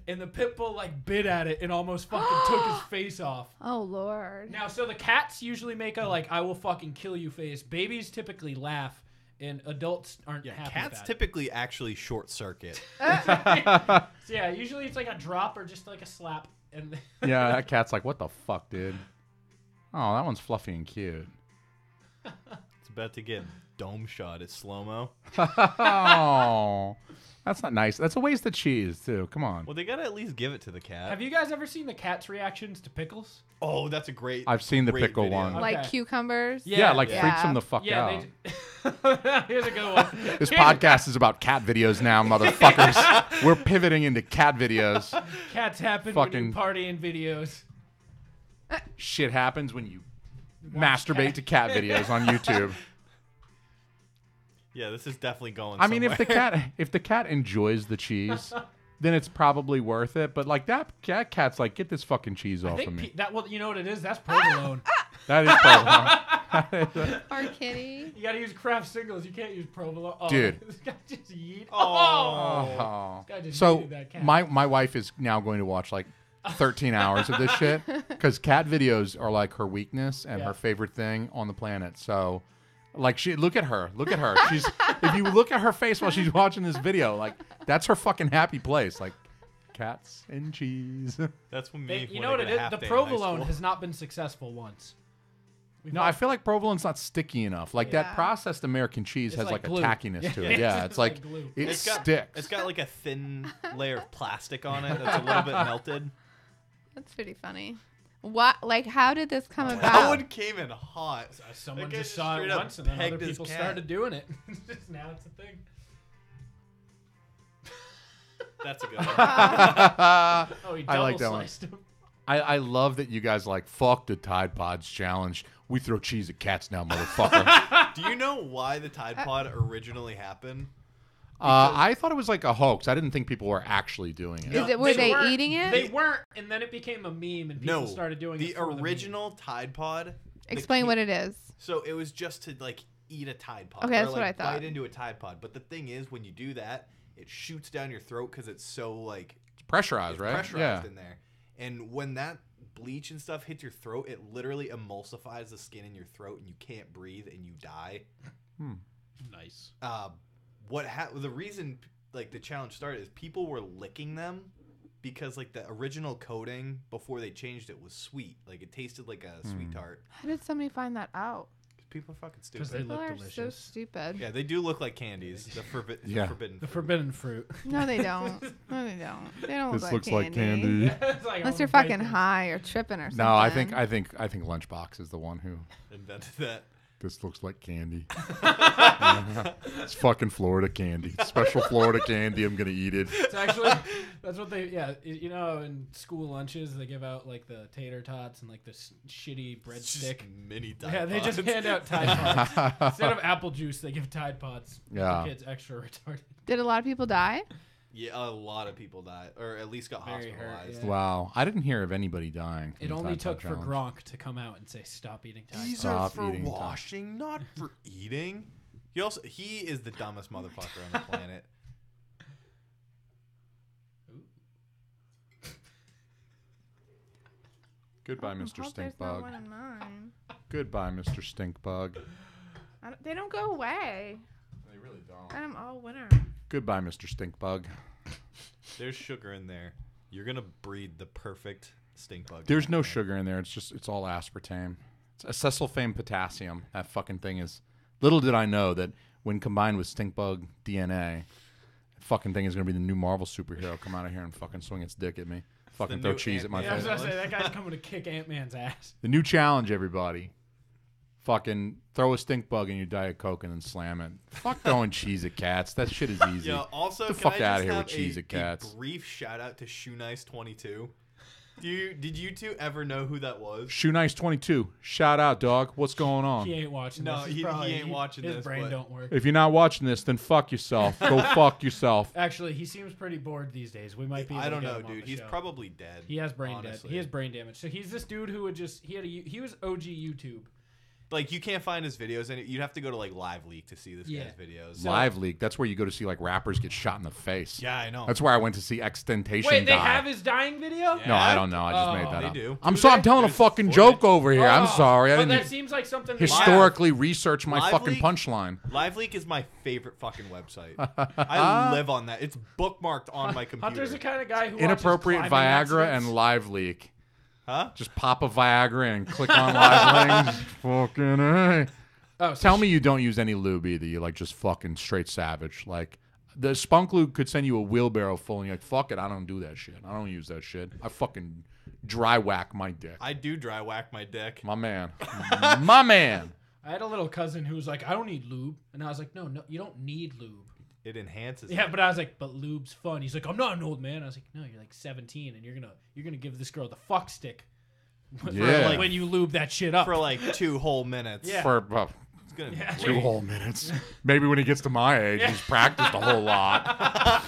and the pit bull like bit at it and almost fucking took his face off. Oh Lord. Now, so the cats usually make a like "I will fucking kill you" face. Babies typically laugh, and adults aren't Yeah, happy cats about typically actually short circuit. it. So yeah, usually it's like a drop or just like a slap, and yeah, that cat's like, what the fuck, dude? Oh, that one's fluffy and cute. It's about to get dome shot at slow mo. Oh, that's not nice. That's a waste of cheese too. Come on. Well, they gotta at least give it to the cat. have you guys ever seen the cat's reactions to pickles? Oh, that's a great. I've seen the great pickle video. one. Like Okay. cucumbers. Yeah, like yeah. freaks them the fuck Yeah, out. here's a good one. This podcast is about cat videos now, motherfuckers. We're pivoting into cat videos. Cats happen Fucking- when you party in videos. Shit happens when you masturbate to cat videos on YouTube. Yeah, this is definitely going. I mean, if somewhere. the cat enjoys the cheese, then it's probably worth it. But like that cat's like, get this fucking cheese I off of think me. that well, you know what it is? That's provolone. That is provolone. Or kitty. You gotta use craft singles. You can't use provolone. Oh, Dude. This guy just yeet. Oh. This guy just So yeeted that cat. my wife is now going to watch like 13 hours of this shit because cat videos are like her weakness and Yeah. her favorite thing on the planet. So, like, look at her. She's if you look at her face while she's watching this video, like that's her fucking happy place. Like cats and cheese. That's when They- me. you when know I what get it a is? half The day in high provolone school. has not been successful once. No, I feel like provolone's not sticky enough. Like Yeah. that processed American cheese It's has like like, glue. a tackiness to Yeah, it. Yeah, it's it's like glue. it It's got- sticks. It's got like a thin layer of plastic on it that's a little bit melted. That's pretty funny. What? Like, how did this come That about? one came in hot. Someone That guy just saw it straight up once, and then other pegged his people cat. started doing it. Now it's a thing. That's a good one. Oh, he I double like that one. sliced him. I love that you guys like fuck the Tide Pods challenge. We throw cheese at cats now, motherfucker. Do you know why the Tide Pod originally happened? I thought it was like a hoax. I didn't think people were actually doing it. Is it? Were they weren't- eating it? They weren't, and then it became a meme, and people No, started doing the it. for original Tide Pod. Explain what it is. So it was just to like eat a Tide Pod. Okay, or, that's like, what I thought. Bite into a Tide Pod. But the thing is, when you do that, it shoots down your throat because it's so like It's pressurized, it's right? pressurized in there. And when that bleach and stuff hits your throat, it literally emulsifies the skin in your throat, and you can't breathe, and you die. Nice. The reason like the challenge started is people were licking them because like the original coating before they changed it was sweet. Like it tasted like a sweet tart. How did somebody find that out? People are fucking Because they stupid. People look are so delicious. stupid. Yeah, they do look like candies. The Yeah. forbidden. The fruit. forbidden fruit. No, they don't. No, they don't. They don't This look looks like like candy. candy. It's like Unless all you're the fucking bacon. high or tripping or something. No, I think Lunchbox is the one who Invented that. this looks like candy. It's fucking Florida candy. Special Florida candy. I'm gonna eat it. It's actually that's what they you know in school lunches they give out like the tater tots and like this shitty It's just breadstick. mini Tide Yeah, they just Pods. hand out Tide Pods instead of apple juice. They give Tide Pods. Make Yeah. the kids extra retarded. Did a lot of people die? Yeah, a lot of people died, or at least got Very hurt, hospitalized. yeah. Wow, I didn't hear of anybody dying. from It the only Tide Pod took for challenge. Gronk to come out and say stop eating Tide These Pods. are Stop for eating Tide. washing, not for eating. He is the dumbest motherfucker on the planet. Goodbye, I Mr. hope there's not Stinkbug. one in mine. Goodbye, Mr. Stinkbug. They don't go away. They really don't. Got them all winter. Goodbye, Mr. Stinkbug. There's sugar in there. You're gonna breed the perfect stink bug. There's no sugar in there. It's all aspartame. It's acesulfame potassium. That fucking thing is. Little did I know that when combined with stinkbug DNA, that fucking thing is gonna be the new Marvel superhero. Come out of here and fucking swing its dick at me. Fucking the throw new cheese at my Yeah, I was face. gonna say that guy's coming to kick Ant-Man's ass. The new challenge, everybody. Fucking throw a stink bug in your Diet Coke and then slam it. Fuck throwing cheese at cats. That shit is easy. Yeah. Also, Get the can fuck I outta just here have with cheese at cats. A brief shout out to Shoe Nice 22. Did you two ever know who that was? Shoe Nice 22. Shout out, dog. What's going on? He ain't watching No, this. He's he probably- ain't watching his this, brain but- don't work. If you're not watching this, then fuck yourself. Go fuck yourself. Actually, he seems pretty bored these days. We might be. Able I don't to get know, him on dude. the He's show. probably dead. He has brain honestly. dead. He has brain damage. So he's this dude who would just he was OG YouTube. Like you can't find his videos, and you'd have to go to like Live Leak to see this Yeah. guy's videos. So- Live Leak. That's where you go to see like rappers get shot in the face. Yeah, I know. That's where I went to see Extentation Wait, they die. have his dying video? Yeah. No, I don't know. I just Oh, made that they up. do. I'm Do sorry. I'm they? telling a There's fucking footage. joke over here. I'm Oh, sorry. I But that didn't seems like something. historically research my Live fucking Leak? punchline. Live Leak is my favorite fucking website. I live on that. It's bookmarked on my computer. Hunter's the kind of guy who Inappropriate watches climbing Viagra accidents. and Live Leak. Huh? Just pop a Viagra and click on Live Links. Fucking A. Oh, so Tell me you don't use any lube either. You like just fucking straight savage. Like the Spunk Lube could send you a wheelbarrow full and you're like, fuck it, I don't do that shit. I don't use that shit. I fucking dry whack my dick. I do dry whack my dick. My man. My man. I had a little cousin who was like, I don't need lube, and I was like, no, you don't need lube. It enhances. Yeah, it. but I was like, but lube's fun. He's like, I'm not an old man. I was like, no, you're like 17, and you're gonna give this girl the fuck stick. Yeah. Like when you lube that shit up. for like 2 whole minutes. Yeah. For It's gonna Yeah. be 2 whole minutes. Maybe when he gets to my age, he's practiced a whole lot.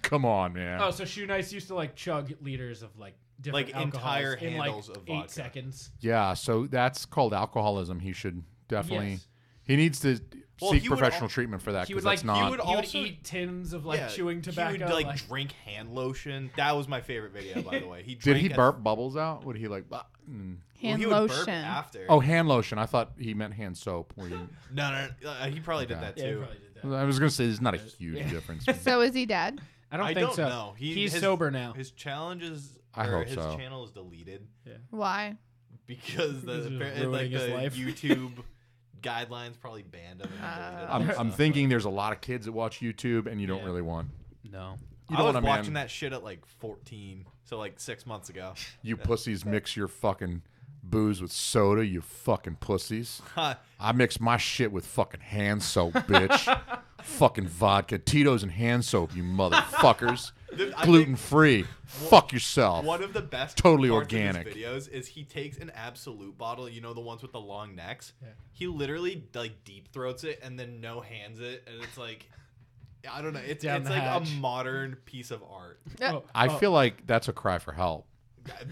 come on, man. Oh, so Shoe Nice used to like chug liters of like different Like, alcohols entire in like handles of 8 vodka. seconds. Yeah, so that's called alcoholism. He should definitely. Yes. He needs to Well, seek he would professional al- treatment for that He because would that's like not. he would also- eat tins of like Yeah, chewing tobacco. He would like drink hand lotion. That was my favorite video, by the way. He Did drank he a- burp bubbles out? Would he like? Well, Hand he would burp lotion. after. oh, hand lotion. I thought he meant hand soap. Where you, no, he probably did Okay. that yeah, he too. probably did that. I was gonna say there's not a huge difference. So is he dead? I don't I think don't so. know. He's his- sober now. His challenges. I or hope his so. channel is deleted Why? because Because it was like ruining his the life. YouTube guidelines probably banned him. And deleted all that I'm stuff. thinking there's a lot of kids that watch YouTube, and you don't Yeah. really want. No. You I don't was want a watching man. that shit at like 14, so like 6 months ago. You pussies mix your fucking booze with soda. You fucking pussies. I mix my shit with fucking hand soap, bitch. Fucking vodka, Tito's, and hand soap. You motherfuckers. Dude, I Gluten think free. Fuck yourself. One of the best Totally parts organic. of his videos is he takes an Absolute bottle, you know, the ones with the long necks. Yeah. He literally like deep throats it and then no hands it, and it's like, I don't know, it's Down the like hatch. a modern piece of art. I feel like that's a cry for help.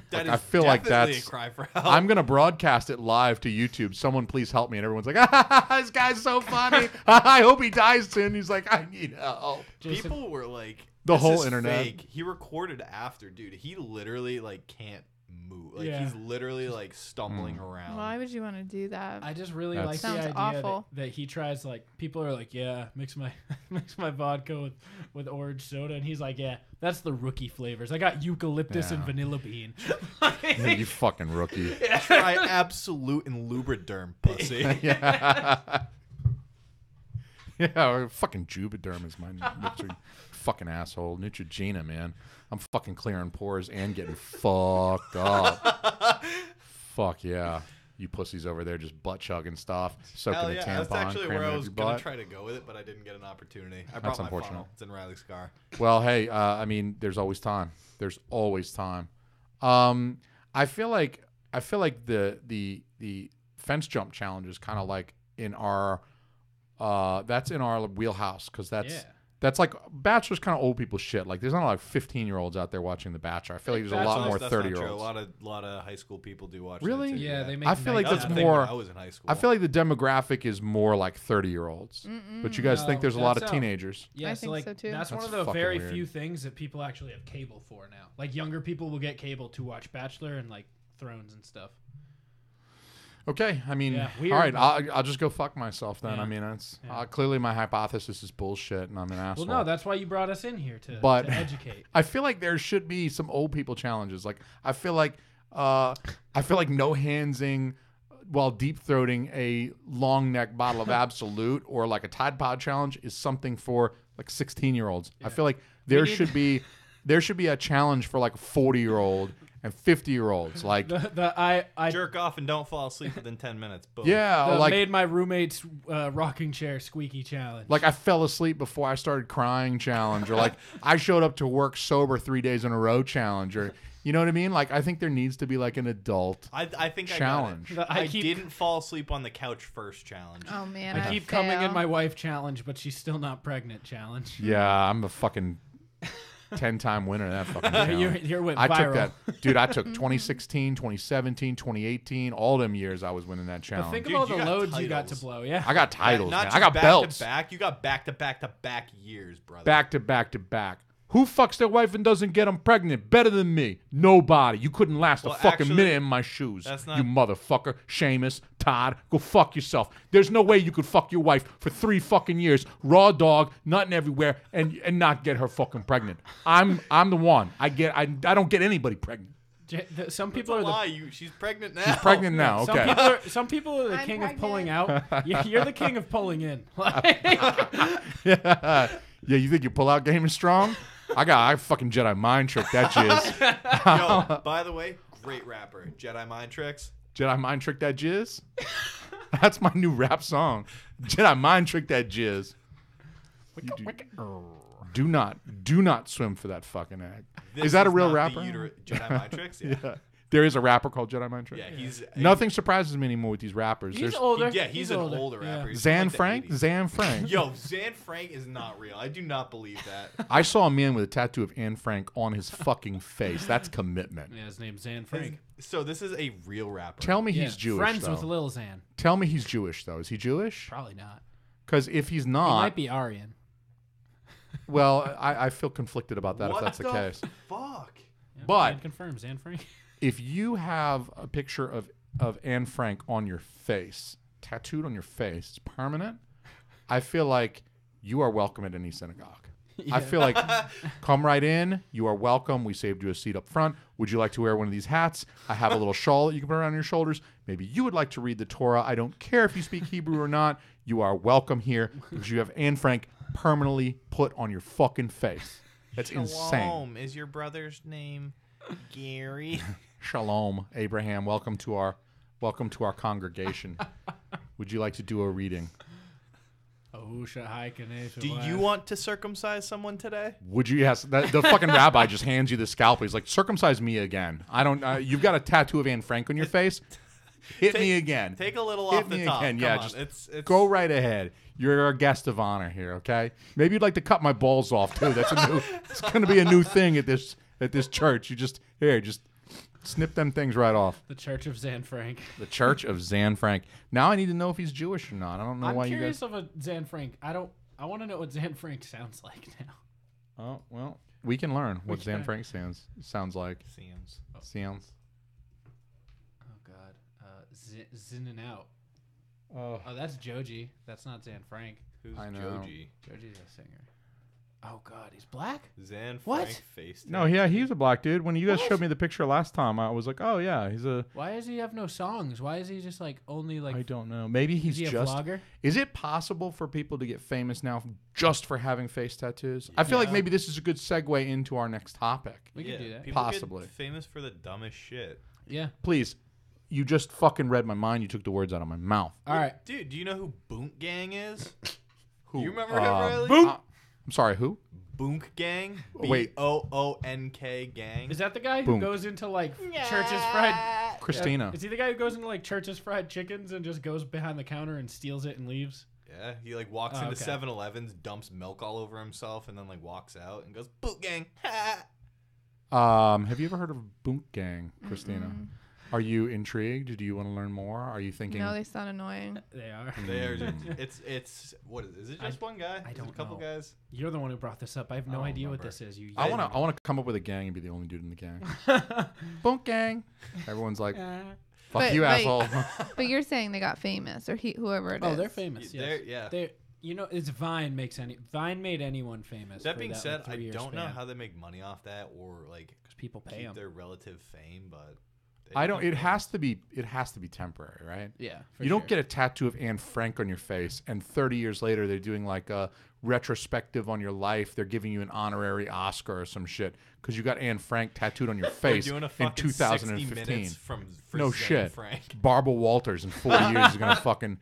That is I feel like definitely that's- a cry for help. I'm gonna broadcast it live to YouTube. Someone please help me, and everyone's like, ah, "This guy's so funny. I hope he dies soon." He's like, "I need help." Jason, People were like, The "This whole is internet. fake." He recorded after, dude. He literally like can't move. Like Yeah. he's literally like stumbling around. Why would you want to do that? I just really That's- like the Sounds idea awful. that he tries like people are like, yeah, mix my mix my vodka with orange soda, and he's like, yeah, that's the rookie flavors. I got eucalyptus and Yeah. vanilla bean. Yeah, you fucking rookie. Try Absolute and Lubriderm, pussy. Yeah. Yeah, or fucking Juvederm is my mixer. Fucking asshole. Neutrogena, man. I'm fucking clearing pores and getting fucked up. Fuck yeah. You pussies over there just butt chugging stuff, soaking Hell a yeah, tampon, that's actually cramming where I it up was your gonna butt. try to go with it, but I didn't get an opportunity. I That's brought my unfortunate. funnel. It's in Riley's car. Well, hey, I mean, there's always time. There's always time. I feel like the fence jump challenge is kind of like in our that's in our wheelhouse because Yeah. that's like Bachelor's kind of old people shit. Like there's not like 15-year-olds out there watching The Bachelor. I feel like there's a lot more That's not true. 30-years. A lot of high school people do watch. Really? That too, Yeah, they make. I feel like That was that's the thing when more. I was in high school. I feel like the demographic is more like 30-year-olds. But you guys think No, there's a lot of that's, teenagers. Yeah, I so think like so, too. that's one That's of the fucking very weird. few things that people actually have cable for now. Like younger people will get cable to watch Bachelor and like Thrones and stuff. Okay, I mean, Yeah, weird, all right, but- I'll just go fuck myself then. Yeah. I mean, it's Yeah. clearly my hypothesis is bullshit, and I'm an asshole. Well, no, that's why you brought us in here to But- educate. I feel like there should be some old people challenges. Like I feel like no handsing while deep throating a long neck bottle of Absolute or like a Tide Pod challenge is something for like 16-year-olds. I feel like there need- should be a challenge for like a 40-year-old and 50-year-olds. Like I jerk off and don't fall asleep within 10 minutes. Boom. yeah, or like made my roommate's rocking chair squeaky challenge. like I fell asleep before I started crying challenge, or like I showed up to work sober 3 days in a row challenge, or you know what I mean? Like I think there needs to be like an adult. I think Challenge. I got it. I I keep- didn't fall asleep on the couch first challenge. Oh man, I keep coming in my wife challenge, but she's still not pregnant challenge. Yeah, I'm a fucking 10-time winner of that fucking challenge. You're went I viral. took that, dude. I took 2016, 2017, 2018, all them years I was winning that But challenge. think Dude, of all you the got loads you got to titles. blow. Yeah. I got titles, Not man. just I got back belts, to back. You got back to back to back years, brother. back to back to back. Who fucks their wife and doesn't get them pregnant better than me? Nobody. You couldn't last a Well, fucking actually, minute in my shoes. that's not- You motherfucker. Seamus, Todd, go fuck yourself. There's no way you could fuck your wife for 3 fucking years, raw dog, nutting everywhere, and not get her fucking pregnant. I'm the one. I don't get anybody pregnant. Some It's people a are the Oh, lie. She's pregnant now. Pregnant now, okay. Some people are the I'm king of pregnant. pulling out. You're the king of pulling in. Yeah, you think your pull-out game is strong? I fucking Jedi mind trick that jizz. Yo, by the way, great rapper. Jedi Mind Tricks. Jedi mind trick that jizz? That's my new rap song. Jedi mind trick that jizz. Do not swim for that fucking egg. This Is that a real not the rapper? Jedi Mind Tricks? Yeah. Yeah. There is a rapper called Jedi Mind Trick. Yeah, he's Nothing surprises me anymore with these rappers. He's There's older. he's an older rapper. He's from, Zan like, the Frank. 80s. Zan Frank. Yo, Zan Frank is not real. I do not believe that. I saw a man with a tattoo of Anne Frank on his fucking face. That's commitment. Yeah, his name's Zan Frank. So this is a real rapper. Tell me Yeah, he's Jewish. Friends though. with Lil Xan. Tell me he's Jewish though. Is he Jewish? Probably not. Because if he's He not, might be Aryan. well, I feel conflicted about that what if that's the case. Fuck. Yeah, But- can confirm Zan Frank. If you have a picture of Anne Frank on your face, tattooed on your face, it's permanent, I feel like you are welcome at any synagogue. I feel like come right in. You are welcome. We saved you a seat up front. Would you like to wear one of these hats? I have a little shawl that you can put around your shoulders. Maybe you would like to read the Torah. I don't care if you speak Hebrew or not. You are welcome here because you have Anne Frank permanently put on your fucking face. That's insane. Shalom. Is your brother's name Gary? Shalom, Abraham. Welcome to our congregation. Would you like to do a reading? Do you want to circumcise someone today? Would you? Yes. The fucking rabbi just hands you the scalpel. He's like, circumcise me again. I don't. You've got a tattoo of Anne Frank on your face. Hit me again. Take a little Hit off the me top. again. Come Yeah, on. just It's go right ahead. You're our guest of honor here. Okay. Maybe you'd like to cut my balls off too. That's a new. It's going to be a new thing at this church. You just snip them things right off. The Church of Zan Frank. The Church of Zan Frank. Now I need to know if he's Jewish or not. I don't know I'm why you curious guys. of a Zan Frank. I want to know what Zan Frank sounds like now. Oh well, we can learn what Zan can. Frank sounds like. Sam's. Sounds. Oh God, Zin and Out. Oh. Oh, that's Joji. That's not Zan Frank. Who's I know. Joji? Joji's a singer. Oh God, he's black. Zan What? Frank faced No, yeah, he's a black dude. When you guys showed me the picture last time, I was like, oh yeah, he's a. Why does he have no songs? Why is he just like only like? I don't know. Maybe Is he's he a just. vlogger? Is it possible for people to get famous now just for having face tattoos? I feel like Yeah. maybe this is a good segue into our next topic. We could do that. People Possibly. get famous for the dumbest shit. Yeah. Please, you just fucking read my mind. You took the words out of my mouth. All right. Dude, do you know who Boonk Gang is? Who? You remember him, Riley? I'm sorry, who? Boonk Gang? Wait. BOONK Gang. Is that the guy who Boom. goes into like Church's Fried? Christina. Is he the guy who goes into like Church's Fried Chickens and just goes behind the counter and steals it and leaves? Yeah, he like walks Oh, into okay. 7-Elevens, dumps milk all over himself, and then like walks out and goes, Boonk Gang. Have you ever heard of Boonk Gang, Christina? Are you intrigued? Do you want to learn more? Are you thinking? No, they sound annoying. They are. They are just, it's what is it? Just one guy? I Is it don't a couple know. guys? You're the one who brought this up. I have no I don't idea what remember. this is. You. I want to come up with a gang and be the only dude in the gang. Boonk Gang. Everyone's like, fuck But- you, but- asshole. But you're saying they got famous, or whoever it is. Oh, they're famous. Yes. They're- yeah. They. You know, it's Vine made anyone famous. That for being said, like, I 3-year don't know span. how they make money off that or like because people pay keep them. their relative fame, but they I don't. become It famous. has to be temporary, right? Yeah, for You don't sure. get a tattoo of Anne Frank on your face, and 30 years later they're doing like a retrospective on your life. They're giving you an honorary Oscar or some shit because you got Anne Frank tattooed on your We're face doing a in fucking 2015. 60 minutes for No Zane shit. Frank. Barbara Walters in 40 years is gonna fucking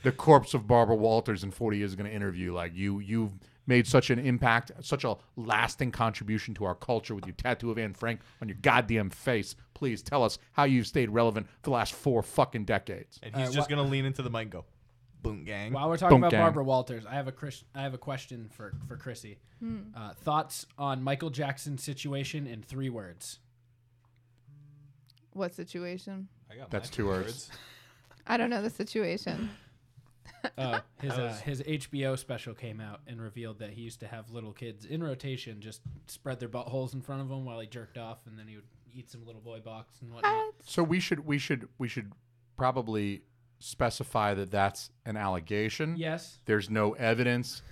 the corpse of Barbara Walters in 40 years is gonna interview like you've made such an impact, such a lasting contribution to our culture with your tattoo of Anne Frank on your goddamn face. Please tell us how you've stayed relevant for the last 4 fucking decades. And he's just gonna lean into the mic and go, Boonk Gang. While we're talking Boom about gang. Barbara Walters, I have a question for Chrissy. Thoughts on Michael Jackson's situation in 3 words? What situation? I got That's my 2 words. I don't know the situation. His HBO special came out and revealed that he used to have little kids in rotation just spread their buttholes in front of him while he jerked off, and then he would eat some little boy box and whatnot. So we should probably specify that that's an allegation. Yes. There's no evidence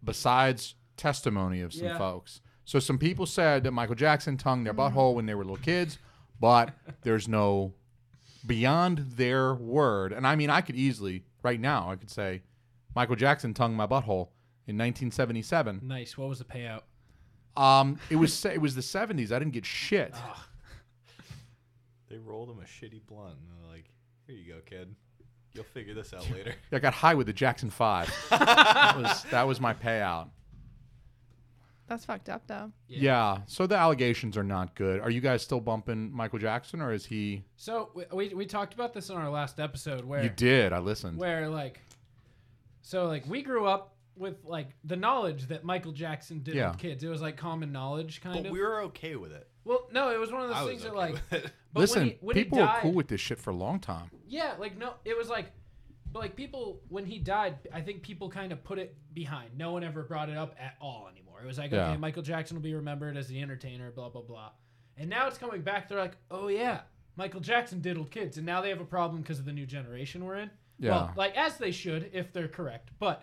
besides testimony of some Yeah. folks. So some people said that Michael Jackson tongued their butthole when they were little kids, but there's no beyond their word. And I mean, I could easily right now I could say Michael Jackson tongued my butthole in 1977. Nice. What was the payout? It was the 70s. I didn't get shit. They rolled him a shitty blunt and they're like, here you go, kid. You'll figure this out later. I got high with the Jackson 5. That was my payout. That's fucked up, though. Yeah. So the allegations are not good. Are you guys still bumping Michael Jackson, or is he? So we talked about this on our last episode where You did. I listened. where we grew up with like the knowledge that Michael Jackson did Yeah. with kids. It was like common knowledge kind But of. we were okay with it. Well, no, it was one of those I things was that okay like with it. but Listen, when he people died, were cool with this shit for a long time. Yeah, like no, it was like, but like people when he died, I think people kind of put it behind. No one ever brought it up at all anymore. It was like, Yeah. okay, Michael Jackson will be remembered as the entertainer, blah blah blah. And now it's coming back. They're like, oh yeah, Michael Jackson diddled kids, and now they have a problem because of the new generation we're in. Yeah. Well, like as they should if they're correct, but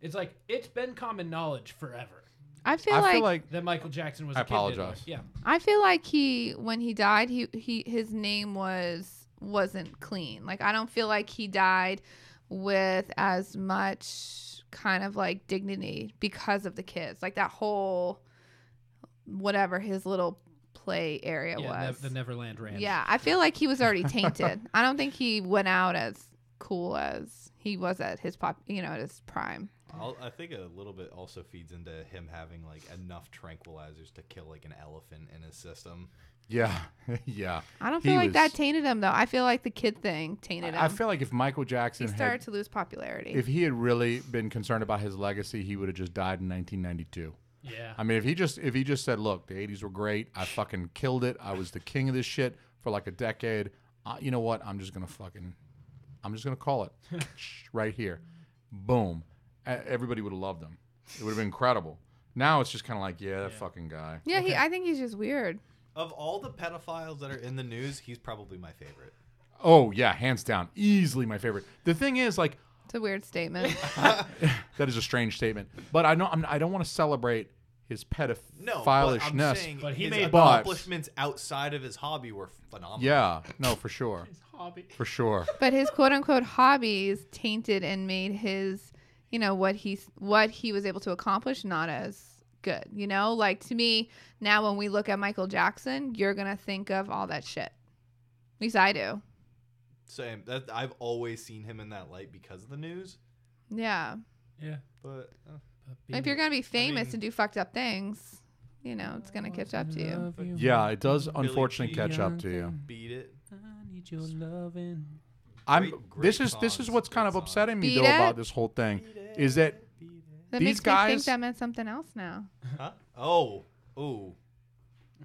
it's like it's been common knowledge forever I feel I feel like like that Michael Jackson was I a kid diddler. apologize. Yeah. I feel like when he died, his name wasn't clean. Like I don't feel like he died with as much kind of like dignity because of the kids. Like that whole whatever his little play area Yeah, was. the Neverland Ranch. Yeah, I feel like he was already tainted. I don't think he went out as cool as he was at his at his prime. I think a little bit also feeds into him having like enough tranquilizers to kill like an elephant in his system. yeah, yeah. I don't He feel like was- that tainted him though. I feel like the kid thing tainted him. I feel like if Michael Jackson he started had, to lose popularity. if he had really been concerned about his legacy, he would have just died in 1992. Yeah. I mean, if he just said, "Look, the '80s were great. I fucking killed it. I was the king of this shit for like a decade. You know what? I'm just gonna call it right here. Boom. Everybody would have loved him. It would have been incredible. Now it's just kind of like, yeah, that fucking guy. yeah, Okay. I think he's just weird. Of all the pedophiles that are in the news, he's probably my favorite. Oh yeah, hands down, easily my favorite. The thing is, like, It's a weird statement. that is a strange statement, but I don't want to celebrate his No, but I'm pedophilishness. saying But he his made- accomplishments outside of his hobby were phenomenal. Yeah, no, for sure, His hobby. for sure. But his quote unquote hobbies tainted and made his, what he was able to accomplish not as good. Like to me, now when we look at Michael Jackson, you're going to think of all that shit. At least I do. Same. I've always seen him in that light because of the news. Yeah. Yeah. But If you're going to be famous mean- and do fucked up things, it's going to catch up to you. Yeah, it does Billie unfortunately Jean catch up to you. beat it. I need your loving. This is songs, what's kind of great upsetting me Beat though it? about this whole thing is that That These makes me guys- think that meant something else now. Huh? Oh. Ooh.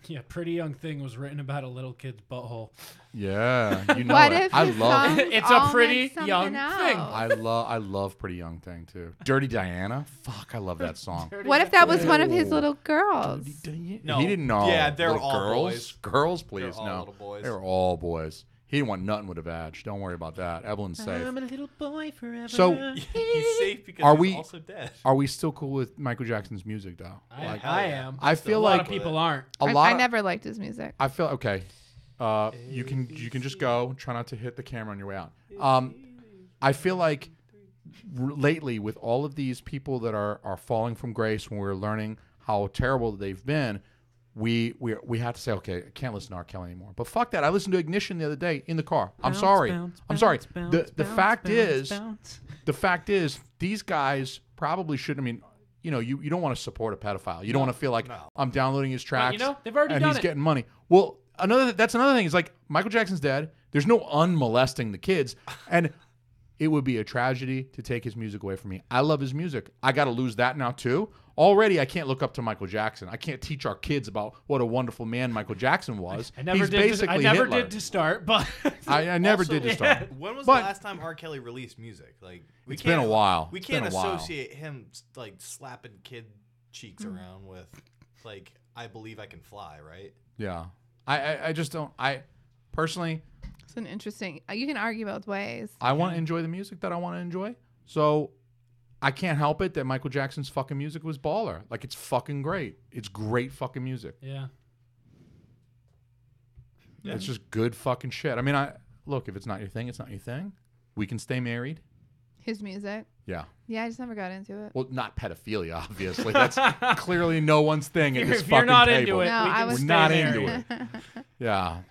Yeah, Pretty Young Thing was written about a little kid's butthole. yeah, you know What it. if I his love song It's a all pretty meant something young else? thing. I love Pretty Young Thing too. Dirty Diana, fuck, I love that song. What if that was one of his little girls? No. He didn't know. Yeah, they're Little all girls. boys. Girls, please, They're all no. little boys. They're all boys. He didn't want nothing with a badge. Don't worry about that. Evelyn's safe. a little boy forever. So- He's safe because Are he's we- also dead. Are we still cool with Michael Jackson's music though? I hell yeah. am. I feel a lot like of people aren't. a I lot. never liked his music. I feel okay. You can just go. Try not to hit the camera on your way out. I feel like lately with all of these people that are falling from grace when we're learning how terrible they've been, we have to say, okay, I can't listen to R. Kelly anymore. But fuck that. I listened to Ignition the other day in the car. I'm sorry. I'm sorry. The fact is these guys probably shouldn't. I mean, you don't want to support a pedophile. You don't want to feel like No. I'm downloading his tracks. they've already and done he's it. getting money. Well, that's another thing. It's like Michael Jackson's dead. There's no unmolesting the kids, and it would be a tragedy to take his music away from me. I love his music. I got to lose that now too. Already, I can't look up to Michael Jackson. I can't teach our kids about what a wonderful man Michael Jackson was. I never He's did. basically I never Hitler. did to start, but I never Also, did to yeah, start. When was But- the last time R. Kelly released music? Like, It's been a while. We It's been can't a while. associate him like slapping kid cheeks around with like "I Believe I Can Fly," right? Yeah, I just don't. I personally, It's an interesting. You can argue both ways. I want to enjoy the music that I want to enjoy. So I can't help it that Michael Jackson's fucking music was baller. Like, it's fucking great. It's great fucking music. yeah. It's just good fucking shit. I mean, look, if it's not your thing, it's not your thing. We can stay married. His music. Yeah. Yeah, I just never got into it. Well, not pedophilia, obviously. That's clearly no one's thing at this If you're fucking not table. into it, No, we I can was- We're stay not married. into it. Yeah,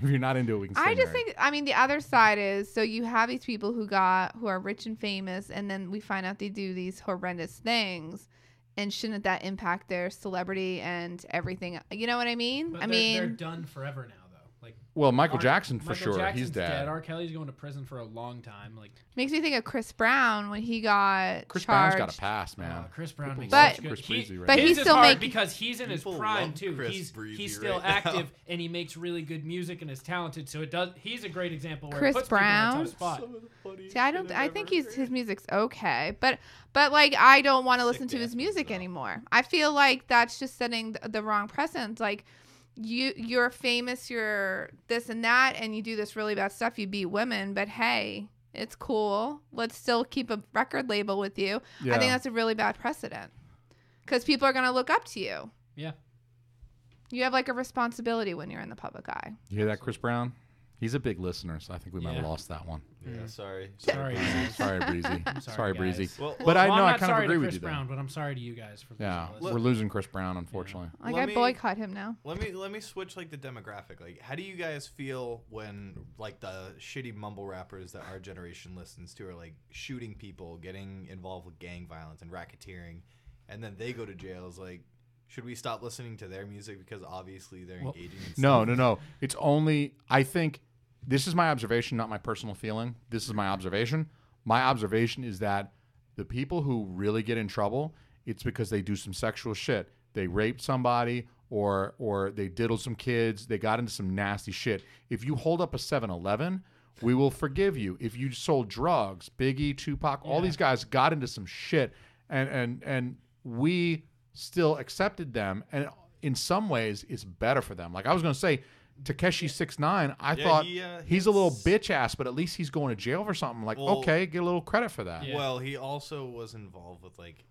if you're not into it, we can stay I just married. think, the other side is, so you have these people who are rich and famous, and then we find out they do these horrendous things, And shouldn't that impact their celebrity and everything? You know what I mean? But I they're mean, done forever now, though. Like Well, Michael Jackson for Michael sure. Jackson's He's dead. R. Kelly's going to prison for a long time. Like makes me think of Chris Brown when he got Chris charged. Brown's got a pass, man. Chris Brown makes But- such good. Chris Breezy right but his he's is still hard making- because he's in his People prime love too. Chris He's Breezy still right now. active and he makes really good music and is talented. So it does. He's a great example where Chris it puts people in a Brown? tough spot. See, I think his music's okay, but like I don't want to listen to his music anymore. I feel like that's just setting the wrong precedent. Like you're famous, you're this and that, and you do this really bad stuff. You beat women, but hey, it's cool. Let's still keep a record label with you. Yeah. I think that's a really bad precedent because people are gonna look up to you. Yeah. You have like a responsibility when you're in the public eye. You hear that, Chris Brown? He's a big listener, so I think we might have Yeah. lost that one. Yeah, sorry. Sorry, guys. Sorry, Breezy. Sorry, guys. Breezy. Well, But I Well, know I'm I not kind of sorry agree to with Chris you there. Brown, but I'm sorry to you guys for Yeah, losing this. we're losing Chris Brown, unfortunately. Like Let I me- boycott him now. let me switch like the demographic. Like, how do you guys feel when like the shitty mumble rappers that our generation listens to are like shooting people, getting involved with gang violence and racketeering, and then they go to jail? Is like, should we stop listening to their music because obviously they're engaging in stuff? No. It's only, I think, this is my observation, not my personal feeling. This is my observation. My observation is that the people who really get in trouble, it's because they do some sexual shit. They raped somebody or they diddled some kids. They got into some nasty shit. If you hold up a 7-Eleven, we will forgive you. If you sold drugs, Biggie, Tupac, all these guys got into some shit, and we still accepted them. And in some ways, it's better for them. Like I was going to say, Takeshi 6ix9ine, I thought he's a little bitch ass, but at least he's going to jail for something. Like, Well, okay, get a little credit for that. Yeah. Well, he also was involved with like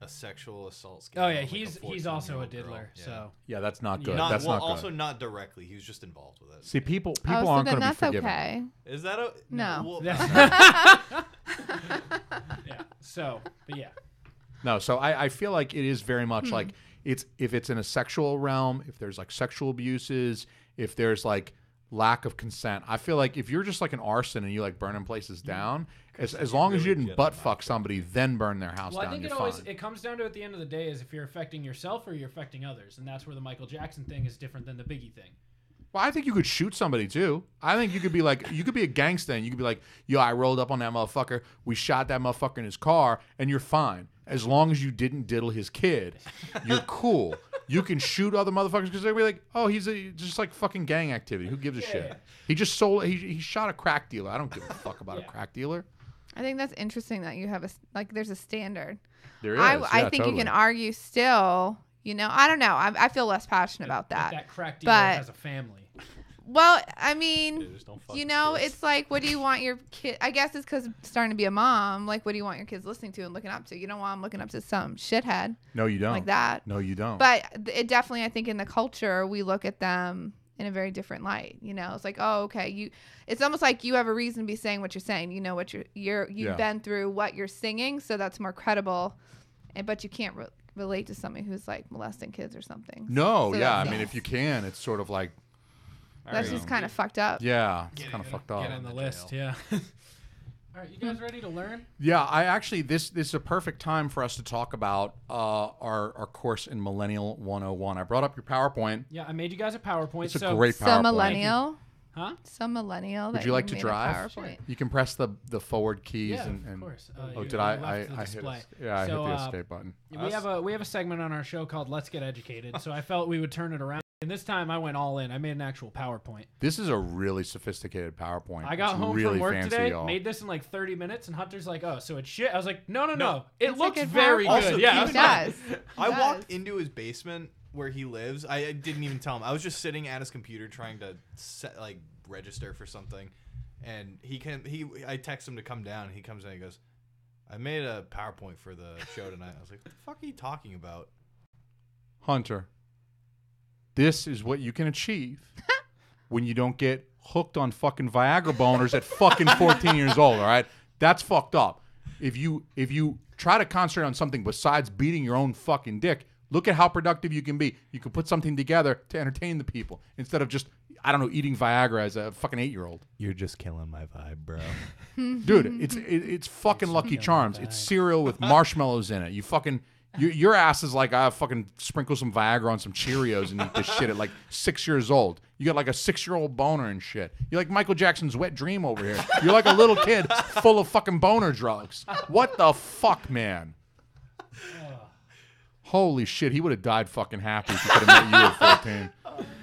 a sexual assault scandal. Oh yeah, with, like, a he's also a 14-year-old girl. diddler. Yeah. So Yeah, that's not good. Not, That's well, not good. also not directly. He was just involved with it. See, people Oh, so aren't then going to be that's forgiven. okay. Is that a No. Well, yeah. So, but yeah. No, so I feel like it is very much like it's if it's in a sexual realm, if there's like sexual abuses, if there's like lack of consent. I feel like if you're just like an arson and you like burning places down, as long as you really didn't get butt on that fuck somebody, then burn their house Well, I down, think you're it always fine. it comes down to at the end of the day is if you're affecting yourself or you're affecting others, and that's where the Michael Jackson thing is different than the Biggie thing. Well, I think you could shoot somebody too. I think you could be like, you could be a gangster and you could be like, yo, I rolled up on that motherfucker. We shot that motherfucker in his car and you're fine. As long as you didn't diddle his kid, you're cool. You can shoot other motherfuckers because they'll be like, oh, he's just like fucking gang activity. Who gives a shit? yeah. He just sold, he shot a crack dealer. I don't give a fuck about a Yeah. crack dealer. I think that's interesting that you have there's a standard. There is. I think you can argue still. You know, I don't know. I feel less passionate about Like that. that crack dealer But- has a family. Well, I mean, Yeah, just don't fuck you with know, kids. it's like, what do you want your kid? I guess it's because starting to be a mom. Like, what do you want your kids listening to and looking up to? You don't want them looking up to some shithead No, you don't. like that. No, you don't. But it definitely, I think, in the culture, we look at them in a very different light. You know, it's like, oh, okay, it's almost like you have a reason to be saying what you're saying. You know what you've Yeah. been through, what you're singing, so that's more credible. But you can't relate to somebody who's like molesting kids or something. No, So yeah. I that's- mean, if you can, it's sort of like, That's just kind of fucked up. yeah, it's kind of fucked up. Get on the list, yeah. All right, you guys ready to learn? Yeah, I actually this is a perfect time for us to talk about our course in Millennial 101. I brought up your PowerPoint. Yeah, I made you guys a PowerPoint. It's a so, great PowerPoint. Some millennial. Huh? Some millennial. Would that you like to made a drive? PowerPoint. You can press the forward keys Yeah, and of course. oh, you- did you I left the hit display. I So, hit the escape button. We have a segment on our show called Let's Get Educated. So I felt we would turn it around. And this time I went all in. I made an actual PowerPoint. This is a really sophisticated PowerPoint. I got It's home really from work fancy, today, y'all. made this in like 30 minutes, and Hunter's like, "Oh, so it's shit." I was like, "No. It It's a looks good very PowerPoint. good." Also, Yeah, I keep was in like, It does. I It walked does. into his basement where he lives. I didn't even tell him. I was just sitting at his computer trying to register for something, and I text him to come down. He comes in. He goes, "I made a PowerPoint for the show tonight." I was like, "What the fuck are you talking about?" Hunter, this is what you can achieve when you don't get hooked on fucking Viagra boners at fucking 14 years old, all right? That's fucked up. If you try to concentrate on something besides beating your own fucking dick, look at how productive you can be. You can put something together to entertain the people instead of just, I don't know, eating Viagra as a fucking 8-year-old. You're just killing my vibe, bro. Dude, it's fucking Lucky Charms. It's cereal with marshmallows in it. You fucking Your ass is like, I fucking sprinkle some Viagra on some Cheerios and eat this shit at like 6 years old. You got like a 6-year-old boner and shit. You're like Michael Jackson's wet dream over here. You're like a little kid full of fucking boner drugs. What the fuck, man? Holy shit, he would have died fucking happy if he could have met you at 14.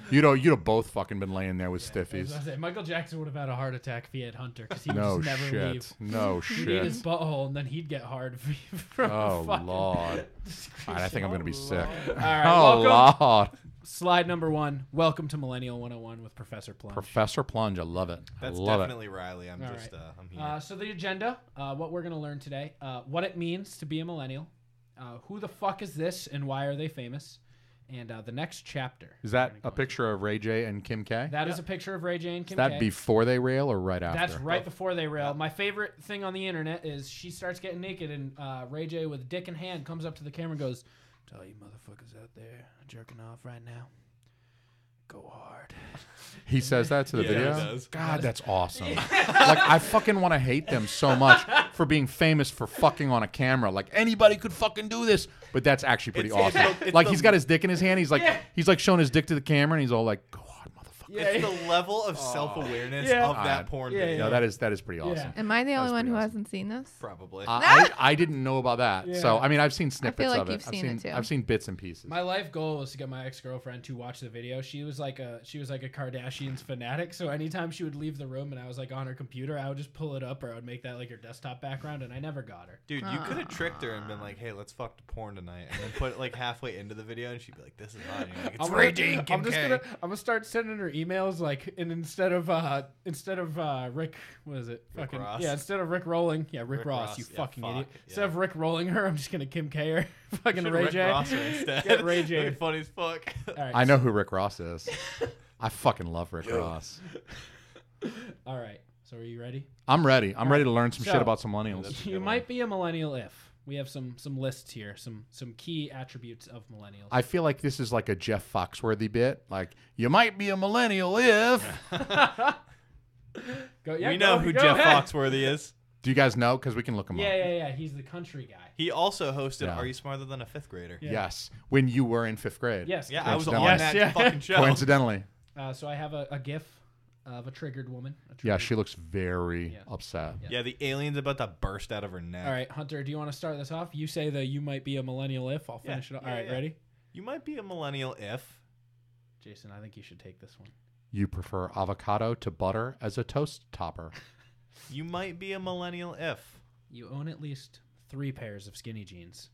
You'd have both fucking been laying there with I was stiffies. gonna say, Michael Jackson would have had a heart attack if he had Hunter because he would No just never shit. leave. No He'd eat his shit. butthole and then he'd get hard from Oh, fucking Lord. All right, I think I'm going to be sick. All right, Oh, welcome. Lord. Slide number 1. Welcome to Millennial 101 with Professor Plunge. Professor Plunge, I love it. That's I love definitely Riley. I'm All just right. I'm here. So the agenda, what we're going to learn today, what it means to be a millennial, who the fuck is this and why are they famous, and the next chapter. Is that we're gonna a go picture of Ray J and Kim K? into. That is a picture of Ray J and Is Kim that K. before they rail or right after? That's right before they rail. My favorite thing on the internet is she starts getting naked and Ray J with dick in hand comes up to the camera and goes, "To all you motherfuckers out there jerking off right now, go hard." He says that to the Yeah, video? he does. God, that's awesome. Like, I fucking want to hate them so much for being famous for fucking on a camera. Like, anybody could fucking do this. But that's actually pretty It's- awesome. it's Like, the- he's got his dick in his hand. He's like, Yeah. he's like showing his dick to the camera, and he's all like, go hard, motherfucker. Yeah, It's the level of self-awareness Yeah. of that God. porn Yeah, video. yeah. No, that is pretty awesome. Yeah. Am I the only one pretty who awesome. hasn't seen this? Probably. I didn't know about that. So, Yeah. I mean, I've seen snippets like of it. you've seen it, too. I've seen bits and pieces. My life goal was to get my ex-girlfriend to watch the video. She was like a Kardashians fanatic. So anytime she would leave the room and I was like on her computer, I would just pull it up or I would make that like her desktop background, and I never got her. Dude, you could have tricked her and been like, "Hey, let's fuck the porn tonight," and then put it like halfway into the video, and she'd be like, "This is mine." And you're like, "It's Ray J and Kim I'm just K." gonna start sending her emails like, and instead of Rick, what is it? Rick Ross. Yeah, instead of Rick Rolling, yeah, Rick Rick Ross, Ross, you yeah, fucking fuck, idiot. yeah. Instead of Rick Rolling her, I'm just gonna Kim K her. Fucking Should Ray Rick J. Ross her instead. Get Ray J. That'd be funny as fuck. All right, I know who Rick Ross is. I fucking love Rick Ross. All right, so are you ready? I'm ready. I'm ready to learn some So- shit about some millennials. That's a You good might one. be a millennial if we have some lists here, some key attributes of millennials. I feel like this is like a Jeff Foxworthy bit. Like, you might be a millennial if. Go, yeah, We know go- who go Jeff ahead. Foxworthy is. Do you guys know? Because we can look him up. Yeah. He's the country guy. He also hosted Yeah. "Are You Smarter Than a Fifth Grader?" Yeah. Yes. When you were in 5th grade. Yes. Yeah, I was on Coincidentally. that fucking show. Coincidentally. So I have a GIF of a triggered woman. Yeah, she looks very Yeah. upset. Yeah. Yeah, the alien's about to burst out of her neck. All right, Hunter, do you want to start this off? You say that you might be a millennial if. I'll finish it up. yeah, All right, yeah. ready? You might be a millennial if Jason, I think you should take this one. You prefer avocado to butter as a toast topper. you might be a millennial if You own at least 3 pairs of skinny jeans.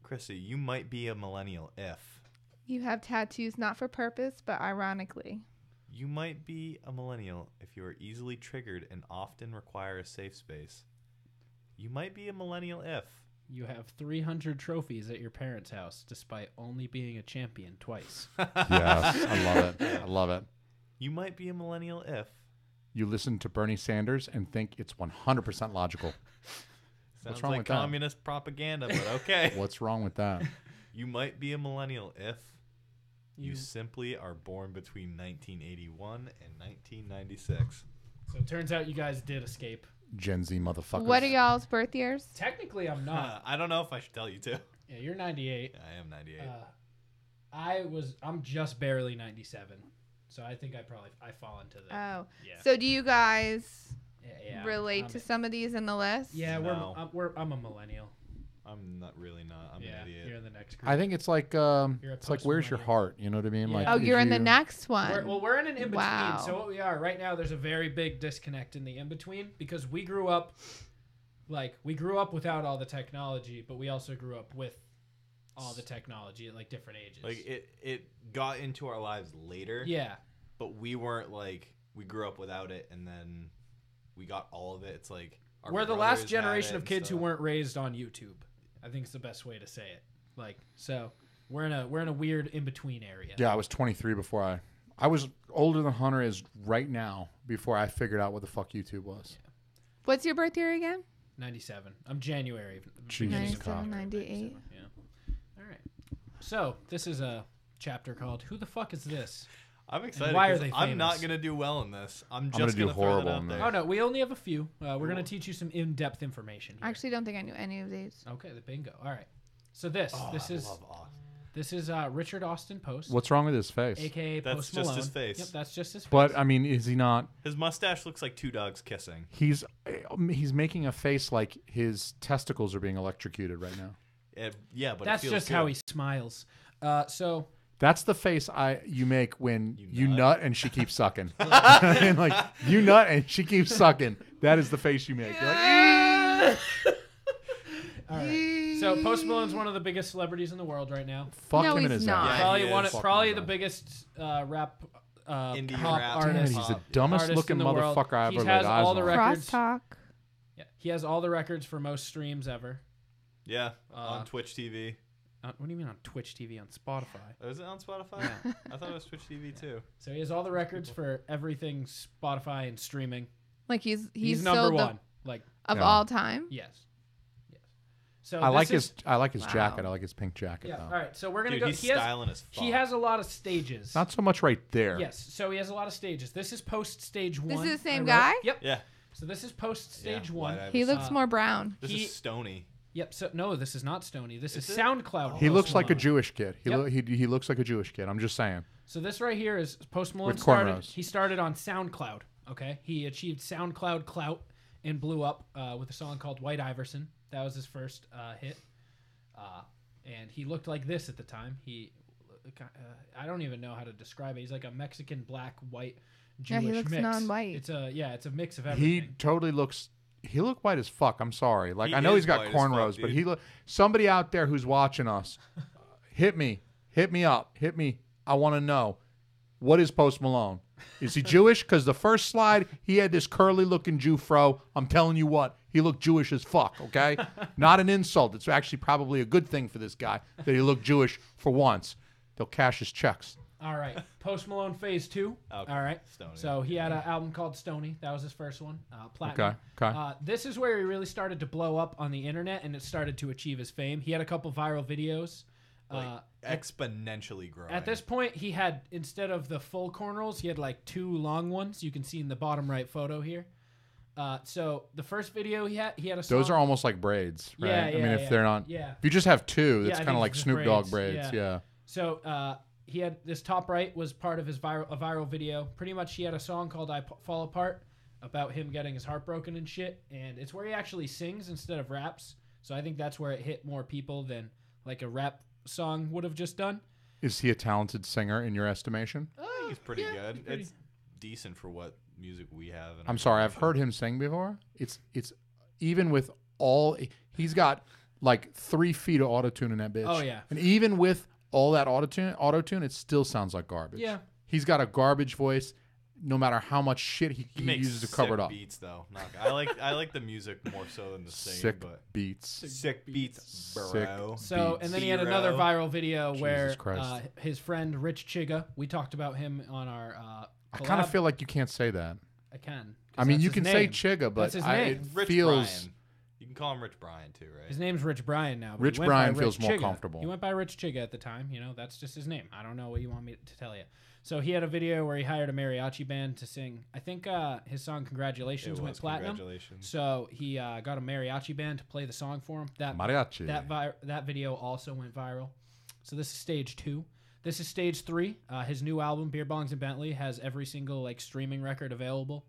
Chrissy, you might be a millennial if You have tattoos not for purpose, but ironically. you might be a millennial if you are easily triggered and often require a safe space. You might be a millennial if You have 300 trophies at your parents' house, despite only being a champion twice. Yes, I love it. I love it. you might be a millennial if You listen to Bernie Sanders and think it's 100% logical. sounds wrong like with that? communist propaganda, but okay. What's wrong with that? You might be a millennial if you You- simply are born between 1981 and 1996. So it turns out you guys did escape. Gen Z motherfuckers. What are y'all's birth years? Technically, I'm not. I don't know if I should tell you to. Yeah, you're 98. I am 98. I'm just barely 97. So I think I fall into the. Oh. Yeah. So do you guys yeah, relate I'm- to some of these in the list? Yeah, No. I'm a millennial. I'm not. I'm yeah, an idiot. you're in the next group. I think it's like You're a it's like where's your post-millennial. heart? You know what I mean? Yeah. Like Oh, is you're in the you- next one. We're in an in between. Wow. So what we are right now, there's a very big disconnect in the in between because we grew up without all the technology, but we also grew up with all the technology at like different ages. Like it got into our lives later. yeah, But we weren't like we grew up without it, and then we got all of it. It's like our we're the brothers last had generation it of and kids who stuff. weren't raised on YouTube. I think it's the best way to say it. Like so, we're in a weird in between area. Yeah, I was 23 before I was older than Hunter is right now before I figured out what the fuck YouTube was. What's your birth year again? 97. I'm January. Jesus, beginning of cock. 97, 98. Yeah. All right. So this is a chapter called "Who the fuck is this?" I'm excited. why are 'cause they I'm not famous? gonna do well in this. I'm gonna just do gonna throw that horrible out in there. this. Oh no, we only have a few. We're gonna teach you some in-depth information. Here. I actually don't think I knew any of these. Okay, the bingo. All right. So this Oh, this I is love Austin. this is Richard Austin Post, What's wrong with his face? aka That's Post just Malone. his face. Yep, that's just his face. But I mean, is he not? His mustache looks like two dogs kissing. He's making a face like his testicles are being electrocuted right now. Yeah, but that's it feels just how good. he smiles. So That's the face you make when you nut. nut and she keeps sucking. And like you nut and she keeps sucking. That is the face you make. You're like, all right. So Post Malone's one of the biggest celebrities in the world right now. fuck No, him in he's his not. ass. Yeah, Probably he one. is. Of, probably Fuck the him, biggest rap Indie pop rap. Dad, artist. he's the Pop. dumbest artist looking in the world. motherfucker I He ever has laid eyes all the on. records. Crosstalk. Yeah, he has all the records for most streams ever. Yeah, on Twitch TV. What do you mean on Twitch TV on Spotify? Was it on Spotify? Yeah. I thought it was Twitch TV too. So he has all the records for everything Spotify and streaming. Like he's He's number sold one. Like of Yeah. all time. yes. So I like this is, his Wow. jacket. I like his pink jacket Yeah. though. All right. So we're gonna Dude, go. he's He has, styling as fuck. he has a lot of stages. Not so much right there. Yes. So he has a lot of stages. This is post stage This one. is the I same wrote. guy? Yep. Yeah. So this is post stage Yeah, one. White He Iverson. looks more brown. This he- is Stony. Yep. So no, this is not Stony. This is Is it? SoundCloud. He Post looks like a Malone. Jewish kid. Yep. He looks like a Jewish kid. I'm just saying. So this right here is Post Malone With started. cornrows. He started on SoundCloud. Okay, he achieved SoundCloud clout and blew up with a song called White Iverson. That was his first hit, and he looked like this at the time. I don't even know how to describe it. He's like a Mexican black white Yeah, Jewish he looks mix. non-white. It's a mix of He everything. totally looks. He looked white as fuck. I'm sorry. Like He I know is he's got white as fuck, cornrows, but dude. he look. Somebody out there who's watching us, hit me up, hit me. I want to know, what is Post Malone? Is he Jewish? Because the first slide he had this curly looking Jew fro. I'm telling you what, he looked Jewish as fuck. Okay, not an insult. It's actually probably a good thing for this guy that he looked Jewish for once. They'll cash his checks. All right, Post Malone Phase 2. Okay. All right, Stony. so he had an album called Stony. That was his first one, platinum. Okay. This is where he really started to blow up on the internet, and it started to achieve his fame. He had a couple viral videos. Like, exponentially growing. At this point, he had, instead of the full cornrows, he had like two long ones. You can see in the bottom right photo here. So the first video he had a song. Those are almost like braids, right? Yeah, I mean, yeah, if yeah. they're not, Yeah. if you just have two, Yeah, that's I kind of think like it's just Snoop Dogg braids, braids. yeah. Yeah. So he had this top right was part of his viral video. Pretty much, he had a song called "I Fall Apart" about him getting his heart broken and shit. And it's where he actually sings instead of raps. So I think that's where it hit more people than like a rap song would have just done. Is he a talented singer in your estimation? He's pretty yeah, good. he's pretty- It's decent for what music we have. in our I'm sorry, I've generation. heard him sing before. It's even with all he's got like 3 feet of autotune in that bitch. Oh, yeah. And even with all that autotune, it still sounds like garbage. Yeah. He's got a garbage voice. No matter how much shit he He makes uses to cover it sick up. beats though. I like the music more so than the singing. Sick but beats. sick beats, Sick bro. So, beats. and then he had another Zero. viral video where Jesus Christ. his friend Rich Chiga, we talked about him on our I kind of collab. feel like you can't say that. I can. I mean, That's you his can say name. Chiga, but That's his it name. Rich feels. Brian. You can call him Rich Brian too, right? His name's Rich Brian now. but Rich he went Brian by feels Rich more Chiga. comfortable. He went by Rich Chiga at the time. You know, that's just his name. I don't know what you want me to tell you. So he had a video where he hired a mariachi band to sing. I think his song "Congratulations" It went was platinum. Congratulations. So he got a mariachi band to play the song for him. Mariachi. That video also went viral. So this is stage 2. This is stage 3. His new album, Beer Bongs and Bentley, has every single like streaming record available.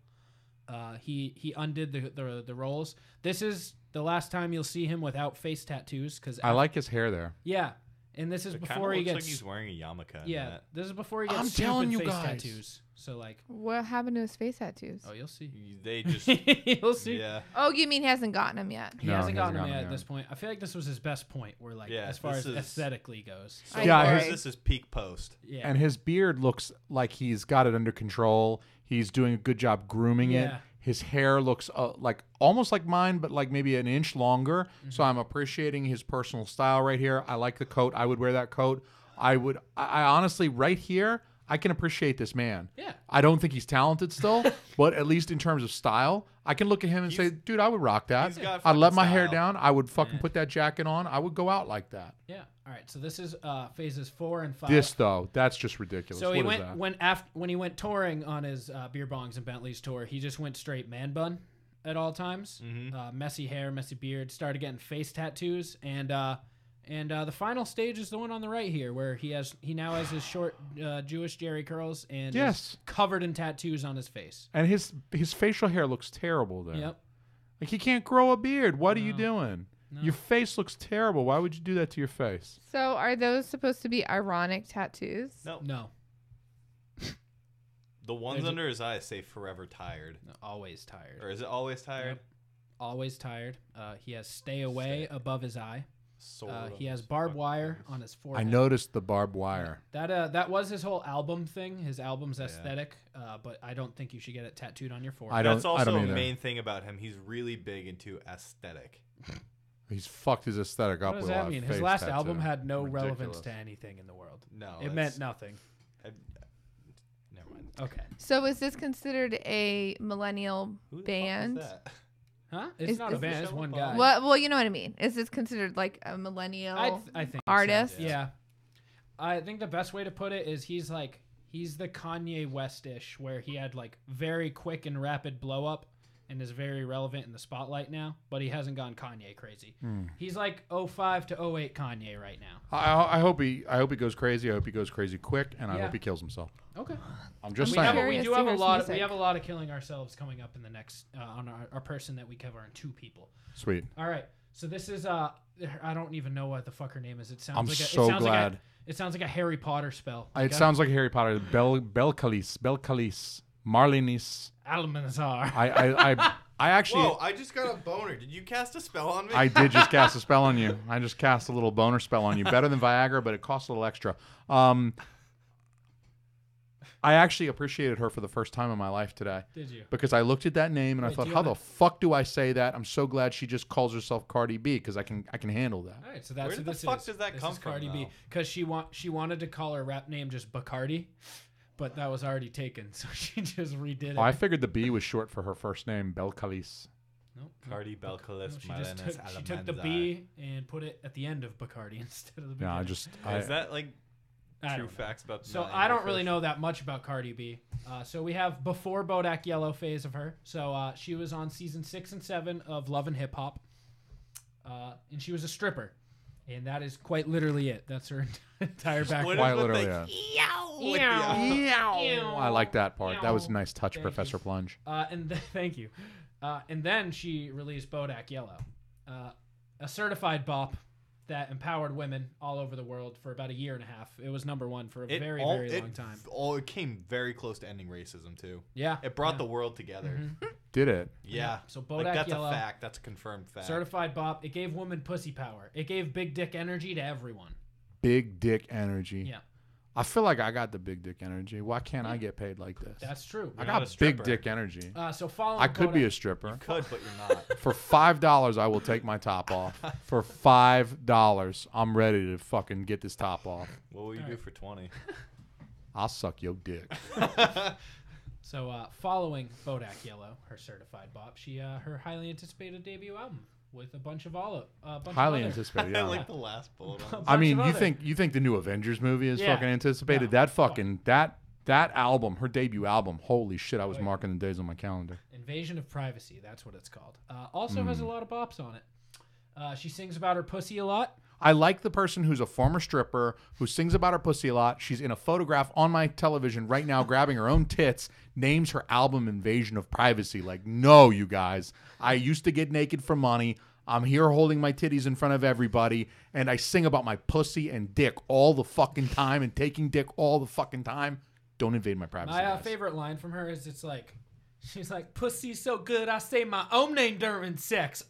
He undid the roles. This is the last time you'll see him without face tattoos because I like his hair there. yeah, and this is It kinda before he looks gets like he's wearing a yarmulke. in yeah. that. This is before he gets I'm stupid telling you face guys. tattoos. So like, What happened to his face tattoos? oh, you'll see. They just You'll see. yeah. Oh, you mean he hasn't gotten them yet? He No, hasn't he gotten hasn't them gotten yet them at this point. I feel like this was his best point, where like Yeah, as far this as is- aesthetically goes. So Yeah, far his- as this is peak post. Yeah. And his beard looks like he's got it under control. He's doing a good job grooming it. Yeah. His hair looks like almost like mine, but like maybe an inch longer. Mm-hmm. So I'm appreciating his personal style right here. I like the coat. I would wear that coat. I honestly, right here, I can appreciate this man. Yeah. I don't think he's talented still, but at least in terms of style, I can look at him and say, dude, I would rock that. he's got I'd let fucking my hair style. down. I would fucking Yeah. put that jacket on. I would go out like that. Yeah. All right. So this is phases 4 and 5. This, though, that's just ridiculous. So What he is went that? when he went touring on his Beer Bongs and Bentleys tour. He just went straight man bun at all times. Mhm. Messy hair, messy beard. Started getting face tattoos, and And the final stage is the one on the right here, where he now has his short Jewish Jerry curls and Yes. is covered in tattoos on his face. And his facial hair looks terrible there. Yep. Like he can't grow a beard. What are you No. doing? No. Your face looks terrible. Why would you do that to your face? So are those supposed to be ironic tattoos? No, No, the ones There's a- under his eyes say "forever tired," always tired. or is it always tired? Yep. Always tired. He has stay away above his eye. Sort He of. has barbed wire on his I forehead. noticed the barbed wire. That was his whole album thing, his album's aesthetic. But I don't think you should get it tattooed on your forehead. I don't. That's I also don't a either. main thing about him. He's really big into aesthetic. He's fucked his aesthetic up What does with a that lot of mean? His face last tattoo. album had no relevance Ridiculous. to anything in the world. No, It meant nothing. Never mind. Okay. So is this considered a millennial Who the band? fuck was that? Huh? It's Is- not a is band. It's Michelle one Obama? guy. Well, you know what I mean. Is this considered like a millennial? I think artist? So. Yeah. I think the best way to put it is he's the Kanye West-ish, where he had like very quick and rapid blow up and is very relevant in the spotlight now, but he hasn't gone Kanye crazy. He's like 05 to 08 Kanye right now. I hope he goes crazy. I hope he goes crazy quick, and I Yeah. hope he kills himself. Okay. I'm just We saying. have a, Curious we do to have a hear his lot. We music. have a lot of killing ourselves coming up in the next on our person that we cover in 2 people. Sweet. All right. So this is I don't even know what the fuck her name is. It sounds I'm like so it sounds glad. Like it sounds like a Harry Potter spell. It sounds like Harry Potter. Belcalis, Marlinis. Almanzar. I actually. Whoa! I just got a boner. Did you cast a spell on me? I did just cast a spell on you. I just cast a little boner spell on you. Better than Viagra, but it costs a little extra. I actually appreciated her for the first time in my life today Did you? because I looked at that name and I Wait, thought, do you how have the fuck do I say that? I'm so glad she just calls herself Cardi B because I can handle that. All right, so that's Where who did the this fuck is. does that This come is Cardi from, B though? because she wanted to call her rap name just Bacardi, but that was already taken, so she just redid it. Oh, I figured the B was short for her first name, Belcalis. Nope. Cardi No, Belcalis she just Malenis she took the Alamanzar. B and put it at the end of Bacardi instead of the Yeah, beginning. Is that like I true don't know. facts about? So Mel I don't really Angerfish? know that much about Cardi B. So we have before Bodak Yellow phase of her. So she was on season 6 and 7 of Love and Hip Hop, and she was a stripper, and that is quite literally it. That's her entire What background. is Quite with literally, the Ew. with the- I like that part. That was a nice touch, Thank Professor you. Plunge. Thank you. And then she released Bodak Yellow, a certified bop that empowered women all over the world for about a year and a half. It was number 1 for a very long time. It came very close to ending racism too. Yeah, It brought yeah. the world together. Did it? Yeah. So Bodak Like, that's Yellow, a fact. That's a confirmed fact. certified bop. It gave women pussy power. It gave big dick energy to everyone. Big dick energy. Yeah, I feel like I got the big dick energy. Why can't I get paid like this? that's true. I You're not got a big stripper. dick energy. So following I could be Bodak- a stripper. Could, but you're not. For $5, I will take my top off. For $5, I'm ready to fucking get this top off. What will you All do right. for 20? I'll suck your dick. So following Bodak Yellow, her certified bop, she her highly anticipated debut album with a bunch of bunch Highly of other, anticipated. I Yeah. like the last bullet. on I mean, bunch of you other- think the new Avengers movie is Yeah. fucking anticipated? No, That fucking that album, her debut album. Holy shit! I was Oh, yeah. marking the days on my calendar. Invasion of Privacy. That's what it's called. Also has a lot of bops on it. She sings about her pussy a lot. I like the person who's a former stripper who sings about her pussy a lot. She's in a photograph on my television right now, grabbing her own tits. Names her album "Invasion of Privacy." Like, no, you guys. I used to get naked for money. I'm here holding my titties in front of everybody, and I sing about my pussy and dick all the fucking time and taking dick all the fucking time. Don't invade my privacy. My guys. favorite line from her is she's like, "Pussy's so good, I say my own name during sex."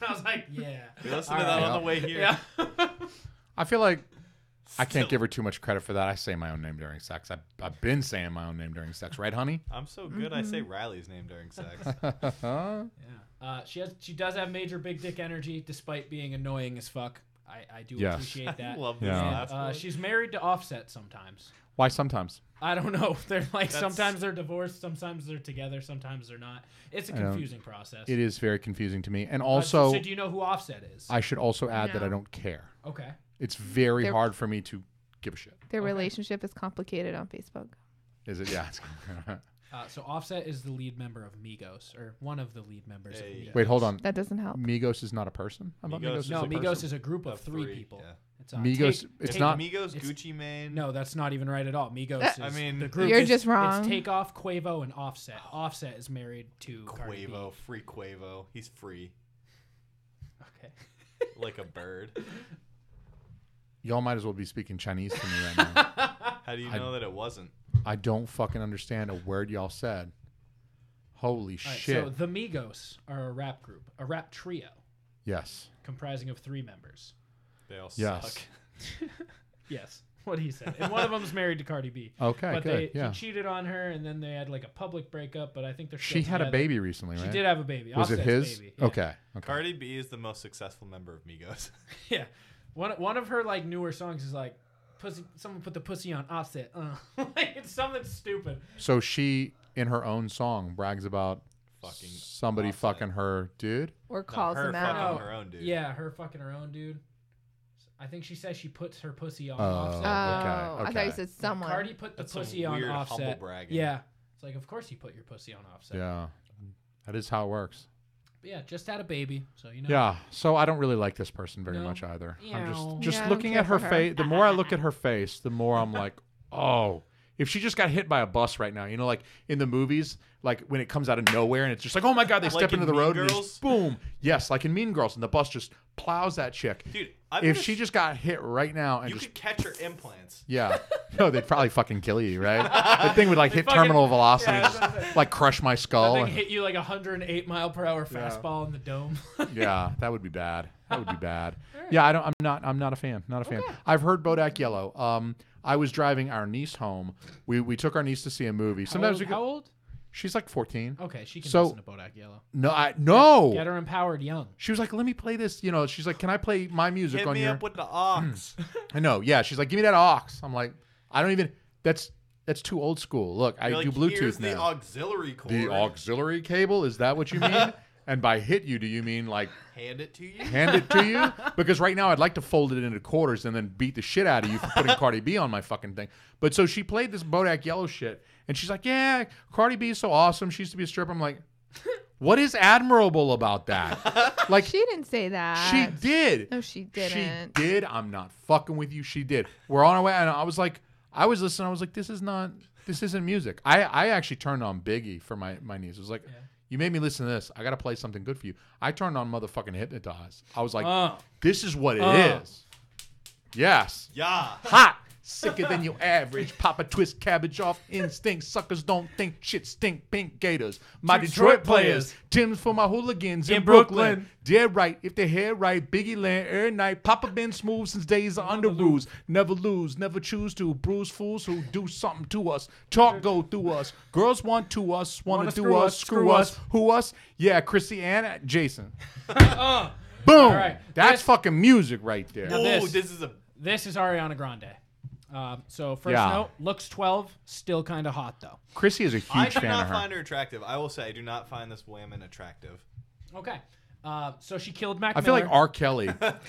I was like, yeah. We listened to All that right. on the way here. Yeah. I feel like I can't give her too much credit for that. I say my own name during sex. I've been saying my own name during sex, right, honey? I'm so good. I say Riley's name during sex. Yeah. She does have major big dick energy despite being annoying as fuck. I do Yes. appreciate that. Love this Yeah. last one. She's married to Offset sometimes. Why sometimes? I don't know. They're like That's- sometimes they're divorced, sometimes they're together, sometimes they're not. It's a I don't- confusing process. It is very confusing to me. And So also, do you know who Offset is? I should also add that No. I don't care. Okay. It's very They're- hard for me to give a shit. Their Okay. relationship is complicated on Facebook. Is it? Yeah. So Offset is the lead member of Migos, or one of the lead members of Hey. Migos. Wait, hold on. That doesn't help. Migos is not a person. I thought Migos Migos is No, is a Migos person. is a group of Of three three, people. yeah. It's Migos. It's Take not. Migos, it's- Gucci Mane. No, that's not even right at all. Migos is I mean, the group. You're is, just wrong. It's Takeoff, Quavo, and Offset. Offset is married to Cardi B. Quavo, free Quavo. He's free, Okay. like a bird. Y'all might as well be speaking Chinese to me right now. How do you know that it wasn't? I don't fucking understand a word y'all said. Holy All right, shit. so the Migos are a rap group, a rap trio Yes. comprising of 3 members. They all Yes. suck. Yes, what he said. And one of them's married to Cardi B. Okay, But good. Yeah. he cheated on her, and then they had like a public breakup. But I think they're She still had a together. baby recently, right? She did have a baby. Was it Offset's his? Baby. Yeah. Okay. Okay. Cardi B is the most successful member of Migos. Yeah. One of her like newer songs is like, "Pussy." Someone put the pussy on Offset. Like it's something stupid. So she, in her own song, brags about Fucking somebody Offset. fucking her dude. Or No, calls her him fucking out. her own dude. Yeah, her fucking her own dude. I think she says she puts her pussy on Oh. Offset. Oh, Okay, I thought okay. you said someone. Cardi put the That's some pussy on weird humble Offset. bragging. Yeah. It's like, of course you put your pussy on Offset. Yeah. That is how it works. But yeah, just had a baby, so you know. Yeah. So I don't really like this person very No. much either. I'm Meow. just Yeah, I don't looking care at her for her. face. The more I look at her face, the more I'm like, oh. If she just got hit by a bus right now, you know, like in the movies, like when it comes out of nowhere and it's just like, oh my God, they Like step in into the Mean road and Girls? just boom. Yes, like in Mean Girls, and the bus just plows that chick. Dude, If she just got hit right now and you just could catch her implants. yeah, no, they'd probably fucking kill you, right? The thing would like hit fucking- terminal velocity, yeah, and just, like crush my That skull. thing hit you like 108 mile per hour Yeah. fastball in the dome. Yeah, that would be bad. That would be bad. Yeah, I'm not a fan. Not a fan. I've heard Bodak Yellow. I was driving our niece home. We took our niece to see a movie. Sometimes we how go, old? she's like 14. Okay, she can So- listen to Bodak Yellow. No. Get her empowered young. She was like, "Let me play this." You know, she's like, "Can I play my music Hit on me your?" up with the ox. I know. Yeah, she's like, "Give me that aux." I'm like, "I don't even. That's too old school. Look, I You're do like, here's Bluetooth the now. auxiliary cord. The auxiliary cable, is that what you mean? And by hit you, do you mean like Hand it to you. hand it to you? Because right now I'd like to fold it into quarters and then beat the shit out of you for putting Cardi B on my fucking thing. But so she played this Bodak Yellow shit, and she's like, "Yeah, Cardi B is so awesome. She used to be a stripper." I'm like, what is admirable about that? Like, She didn't say that. she did. No, she didn't. She did. I'm not fucking with you. She did. We're on our way, and I was like, I was listening. I was like, this isn't music. I actually turned on Biggie for my niece. I was like, you made me listen to this. I got to play something good for you. I turned on motherfucking Hypnotize. I was like, this is what it is. Yes. Yeah. Hot. Sicker than your average. Papa twist cabbage off instinct. Suckers don't think shit stink. Pink Gators. My Detroit players. Tim's for my hooligans in Brooklyn. Dead right. If they head right. Biggie land every night. Papa been smooth since days of under rules. Never lose. Never choose to. Bruise fools who do something to us. Talk go through us. Girls want to us. Want to do us. Screw us. Who us? Yeah, Chrissy and Jason. Boom. right. That's This- fucking music right there. Now Oh, this- this is a. This is Ariana Grande. So first Yeah. note, looks 12, still kind of hot though. Chrissy is a I huge do fan not of her. find her attractive. I will say, I do not find this woman attractive. Okay. So she killed Mac I feel like Miller. R. Kelly.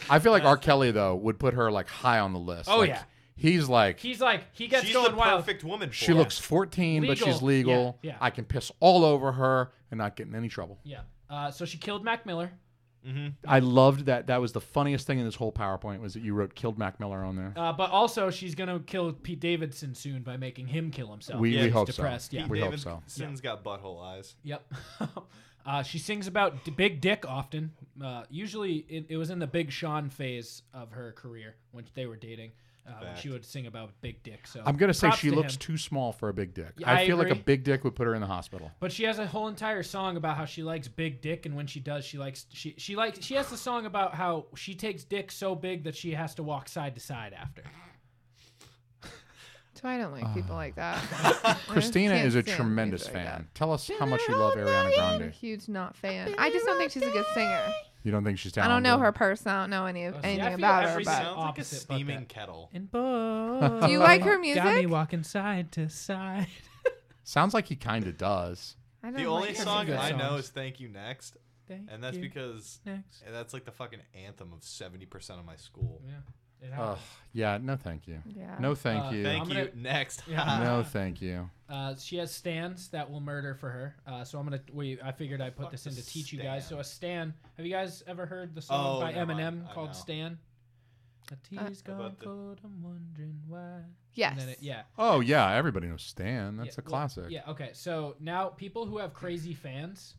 I feel like R. Kelly though would put her like high on the list. Oh, Like, yeah. He's like He's like, he gets She's going the wild. perfect woman for she it. looks 14, but she's Legal. legal. Yeah, yeah. I can piss all over her and not get in any trouble. Yeah. So she killed Mac Miller. I loved that. That was the funniest thing in this whole PowerPoint was that you wrote "killed Mac Miller" on there. But also, she's going to kill Pete Davidson soon by making him kill himself. We He's hope depressed. so. Yeah. We hope so. Davidson's got butthole eyes. Yep. She sings about big dick often. Usually, it was in the Big Sean phase of her career when they were dating. When she would sing about big dick. So I'm gonna say props she to looks him. too small for a big dick. Yeah, I I feel like a agree. big dick would put her in the hospital. But she has a whole entire song about how she likes big dick, and when she does, she has the song about how she takes dick so big that she has to walk side to side after. So I don't like people like that. Christina can't is a stand tremendous music like fan. that. Tell us how much you love Ariana I'm a Grande. huge not fan. I just don't think she's a good singer. You don't think she's I talented? don't know her person. I don't know see, I anything feel about her. every But Sounds like a opposite about steaming that. kettle. And boy, Do you like her got me music? walking side to side. Sounds like he kind of does. I don't The like only her song good I know songs. is "Thank You Next," and that's because Next. that's like the fucking anthem of 70% of my school. Yeah. It happens. Yeah, no thank you. Yeah. No thank you. Thank I'm you. gonna- Next. Yeah. No thank you. She has stands that will murder for her. So I'm gonna. I figured I'd put this in to teach you guys. So a stand. Have you guys ever heard the song Oh, by never mind. Eminem I called know. "Stan"? A tea's gone about the- cold. I'm wondering why. Yes. And then yeah. Oh yeah, everybody knows Stan. That's Yeah, a classic. Yeah. Okay. So now people who have crazy fans,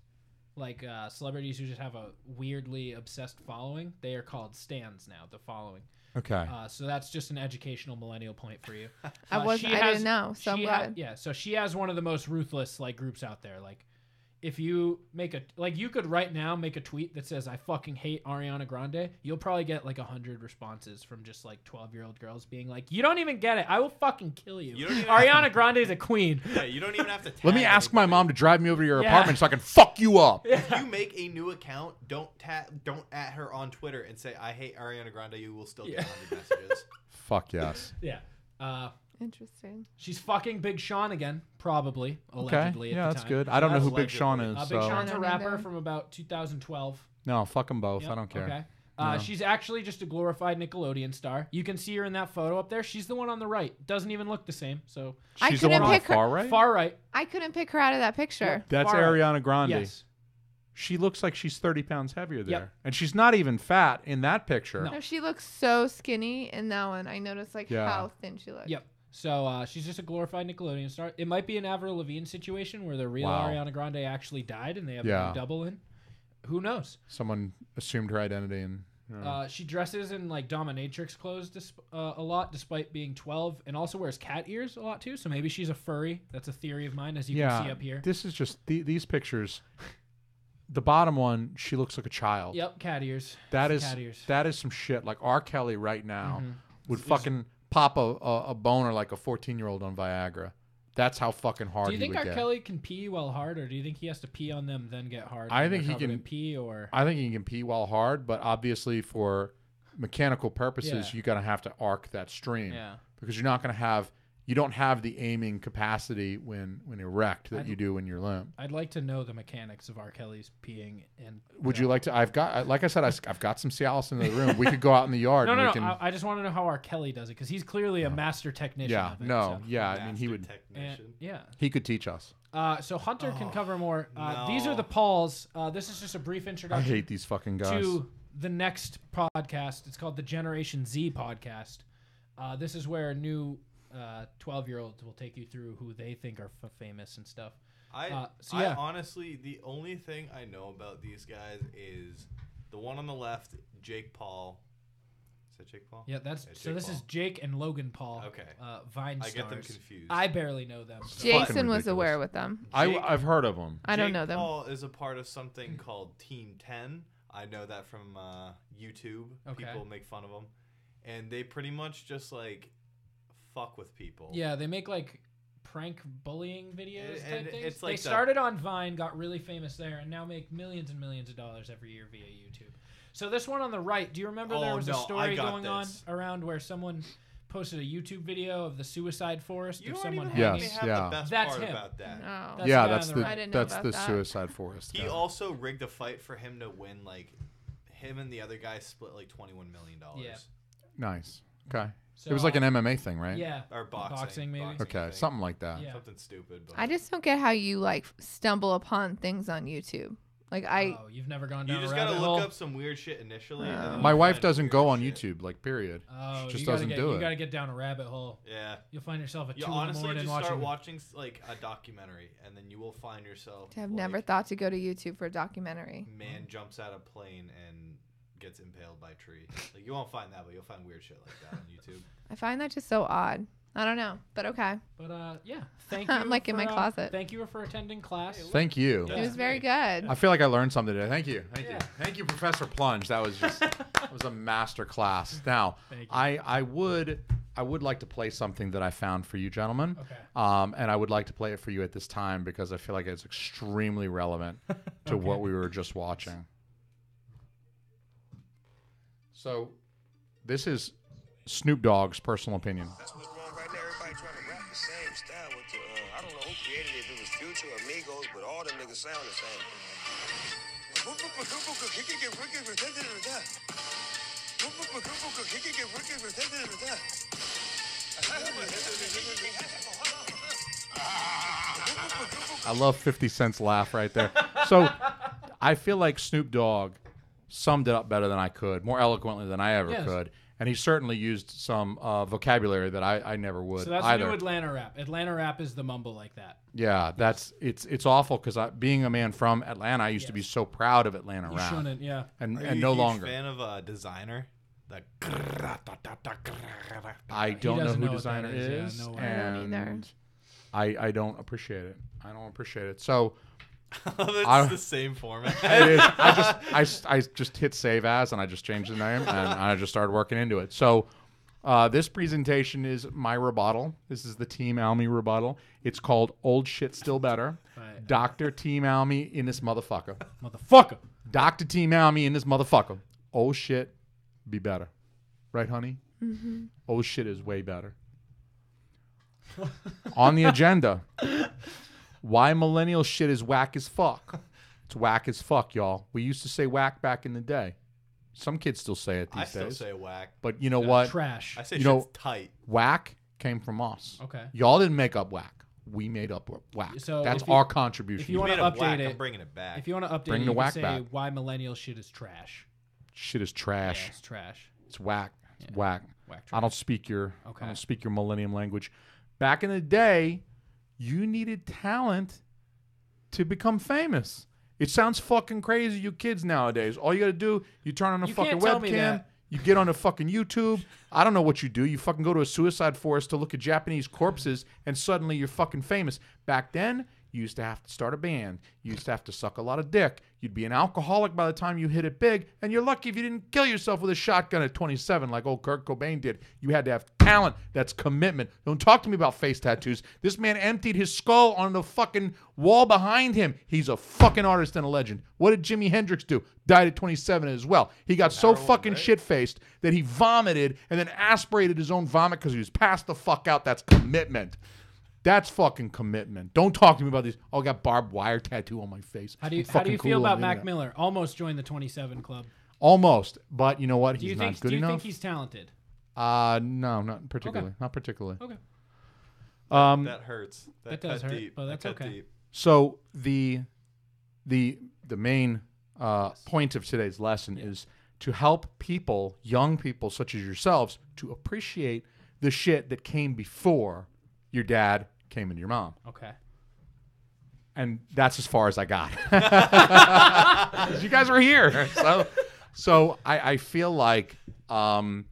like celebrities who just have a weirdly obsessed following, they are called stans now. The following. Okay. So that's just an educational millennial point for you. I didn't know, so I'm she glad. yeah. So she has one of the most ruthless like groups out there. Like, if you make you could right now make a tweet that says I fucking hate Ariana Grande, you'll probably get like 100 responses from just like 12-year-old girls being like, you don't even get it. I will fucking kill you. You don't even Ariana Grande is a queen. Yeah, you don't even have to. Let me tag ask my anybody. mom to drive me over to your Yeah. apartment so I can fuck you up. If you make a new account, don't at her on Twitter and say I hate Ariana Grande. You will still get 100 messages. Fuck yes. Yeah. Interesting. She's fucking Big Sean again, probably allegedly. Okay. At Yeah, the that's time. good. I don't know who That's Big Sean is. allegedly. Big So. Sean's I a don't rapper either. from about 2012. No, fuck them both. Yep, I don't care. Okay. No. She's actually just a glorified Nickelodeon star. You can see her in that photo up there. She's the one on the right. Doesn't even look the same. So I She's the one couldn't on the pick her- far right. far right. I couldn't pick her out of that picture. That's far right. Ariana Grande. Yes. She looks like she's 30 pounds heavier there, Yep. and she's not even fat in that picture. No. No, she looks so skinny in that one. I noticed like Yeah. how thin she looks. Yep. So she's just a glorified Nickelodeon star. It might be an Avril Lavigne situation where the real Wow. Ariana Grande actually died and they have Yeah. a double in. Who knows? Someone assumed her identity and. She dresses in like dominatrix clothes a lot, despite being 12, and also wears cat ears a lot too. So maybe she's a furry. That's a theory of mine, as you can see up here. This is just these pictures. The bottom one, she looks like a child. Yep, cat ears. That is Cat ears. that is some shit. Like R. Kelly right now Mhm. would fucking pop a boner like a 14-year-old on Viagra. That's how fucking hard Do you he think would R. get. Kelly can pee while hard, or do you think he has to pee on them then get hard? I when think they're he covered can- in pee, or I think he can pee while hard, but obviously for mechanical purposes, Yeah. you're gonna have to arc that stream yeah. because you're not gonna have. You don't have the aiming capacity when erect that I'd- you do when you're limp. I'd like to know the mechanics of R. Kelly's peeing. And Would you like to? I've got, like I said, I've got some Cialis in the room. We could go out in the yard. No, and no, we no. can, I just want to know how R. Kelly does it because he's clearly a master technician. yeah, of it, no, so. yeah. I mean, he Master would. And, technician. yeah. He could teach us. So Hunter can cover more. no. These are the Pauls. This is just a brief I introduction hate these fucking guys. to the next podcast. It's called the Generation Z podcast. This is where new 12-year-olds will take you through who they think are famous and stuff. I yeah. honestly, the only thing I know about these guys is the one on the left, Jake Paul. Is that Jake Paul? Yeah, that's Yeah, so. Jake This is Paul. Jake and Logan Paul. Okay. Vine I stars. get them confused. I barely know them. so- fucking Jason was ridiculous. aware with them. Jake- I've heard of him. I don't Jake know them. Paul is a part of something called Team 10. I know that from YouTube. Okay. People make fun of them, and they pretty much just like fuck with people. Yeah, they make like prank bullying videos And type things. it's like they started on Vine, got really famous there, and now make millions and millions of dollars every year via YouTube. So this one on the right, do you remember there Oh, was a no, I story got going on this. around where someone posted a YouTube video of the suicide forest You of don't someone even Yes, let me hanging? have yeah. the best That's part him. about that. No. That's Yeah, the guy that's on the the right. I didn't know that's about the that. Suicide Forest. He guy. also rigged a fight for him to win. Like him and the other guy split like $21 million. Yeah. Nice. Okay. So, It was like an MMA thing, right? yeah, Or boxing. maybe. Okay, thing. something like that. Yeah. Something stupid. But I just don't get how you like stumble upon things on YouTube. Like Oh, you've never gone you down just a gotta rabbit look hole? up some weird shit initially. and then My you'll wife find doesn't weird go on shit. YouTube, like period. Oh, She just you gotta doesn't get, do you it. gotta get down a rabbit hole. Yeah. You'll find yourself at 2 You in the honestly morning just watching. start watching like a documentary, and then you will find yourself. I've like, never thought to go to YouTube for a documentary. Man jumps out of plane and gets impaled by a tree. Like you won't find that, but you'll find weird shit like that on YouTube. I find that just so odd. I don't know, but okay. But yeah, thank you. I'm like in for, my closet. Thank you for attending class. Thank you. Yeah. It was very good. I feel like I learned something today. Thank you. Thank Yeah. you. Thank you, Professor Plunge. That was just that was a master class. Now, Thank you. I would like to play something that I found for you, gentlemen. Okay. And I would like to play it for you at this time because I feel like it's extremely relevant to what we were just watching. So, this is Snoop Dogg's personal opinion. That's what's wrong right now. Everybody trying to rap the same style with the, I don't know who created it, if it was Future or Migos, but all them niggas sound the same. I love 50 Cent's laugh right there. So I feel like Snoop Dogg summed it up better than I could, more eloquently than I ever Yes. could. And he certainly used some vocabulary that I never would So that's either. new Atlanta rap. Atlanta rap is the mumble like that. Yeah, it's awful because being a man from Atlanta, I used to be so proud of Atlanta You rap, shouldn't, yeah. and Are and you no a huge longer. fan of Designer? That I don't know doesn't who know what Designer that is, is, yeah, no way. I don't either. and I don't appreciate it. I don't appreciate it. So That's I- the same format. it is. I just hit save as, and I just changed the name, and I just started working into it. So this presentation is my rebuttal. This is the Team Almy rebuttal. It's called "Old Shit Still Better." Right. Dr. Team Almy in this motherfucker. Motherfucker. Dr. Team Almy in this motherfucker. Old shit be better. Right, honey? Mm-hmm. Old shit is way better. On the agenda, why millennial shit is whack as fuck. It's whack as fuck, y'all. We used to say whack back in the day. Some kids still say it these I still days. say whack. But you know what? Trash. I say You shit's know- tight. Whack came from us. Okay. Y'all didn't make up whack. We made up whack. So That's if you- our contribution. if you You wanna made a update whack. it- I'm bringing it back. If you want to update Bring it, the you whack can say back. why millennial shit is trash. Shit is trash. Yeah, it's trash. It's whack. It's Yeah. whack. Whack I don't speak your Okay. I don't speak your millennium language. Back in the day, you needed talent to become famous. It sounds fucking crazy, you kids nowadays. All you gotta do, you turn on a You fucking can't tell me webcam, that. you get on a fucking YouTube. I don't know what you do. You fucking go to a suicide forest to look at Japanese corpses, and suddenly you're fucking famous. Back then, you used to have to start a band. You used to have to suck a lot of dick. You'd be an alcoholic by the time you hit it big, and you're lucky if you didn't kill yourself with a shotgun at 27 like old Kurt Cobain did. You had to have talent. That's commitment. Don't talk to me about face tattoos. This man emptied his skull on the fucking wall behind him. He's a fucking artist and a legend. What did Jimi Hendrix do? Died at 27 as well. He got so Heroin, fucking right? shit-faced that he vomited and then aspirated his own vomit because he was passed the fuck out. That's commitment. That's fucking commitment. Don't talk to me about these. Oh, I got barbed wire tattoo on my face. How do you I'm how do fucking you feel cool about on the Mac internet. Miller? Almost joined the 27 club. Almost, but you know what? Do He's you not think? good Do you enough. think he's talented? No, not particularly. Not particularly. Okay. That hurts. That does cut hurt, deep. but That that's cut okay. deep. So the main point of today's lesson is to help people, young people such as yourselves, to appreciate the shit that came before your dad came into your mom. Okay. And that's as far as I got. You guys were here. So I feel like I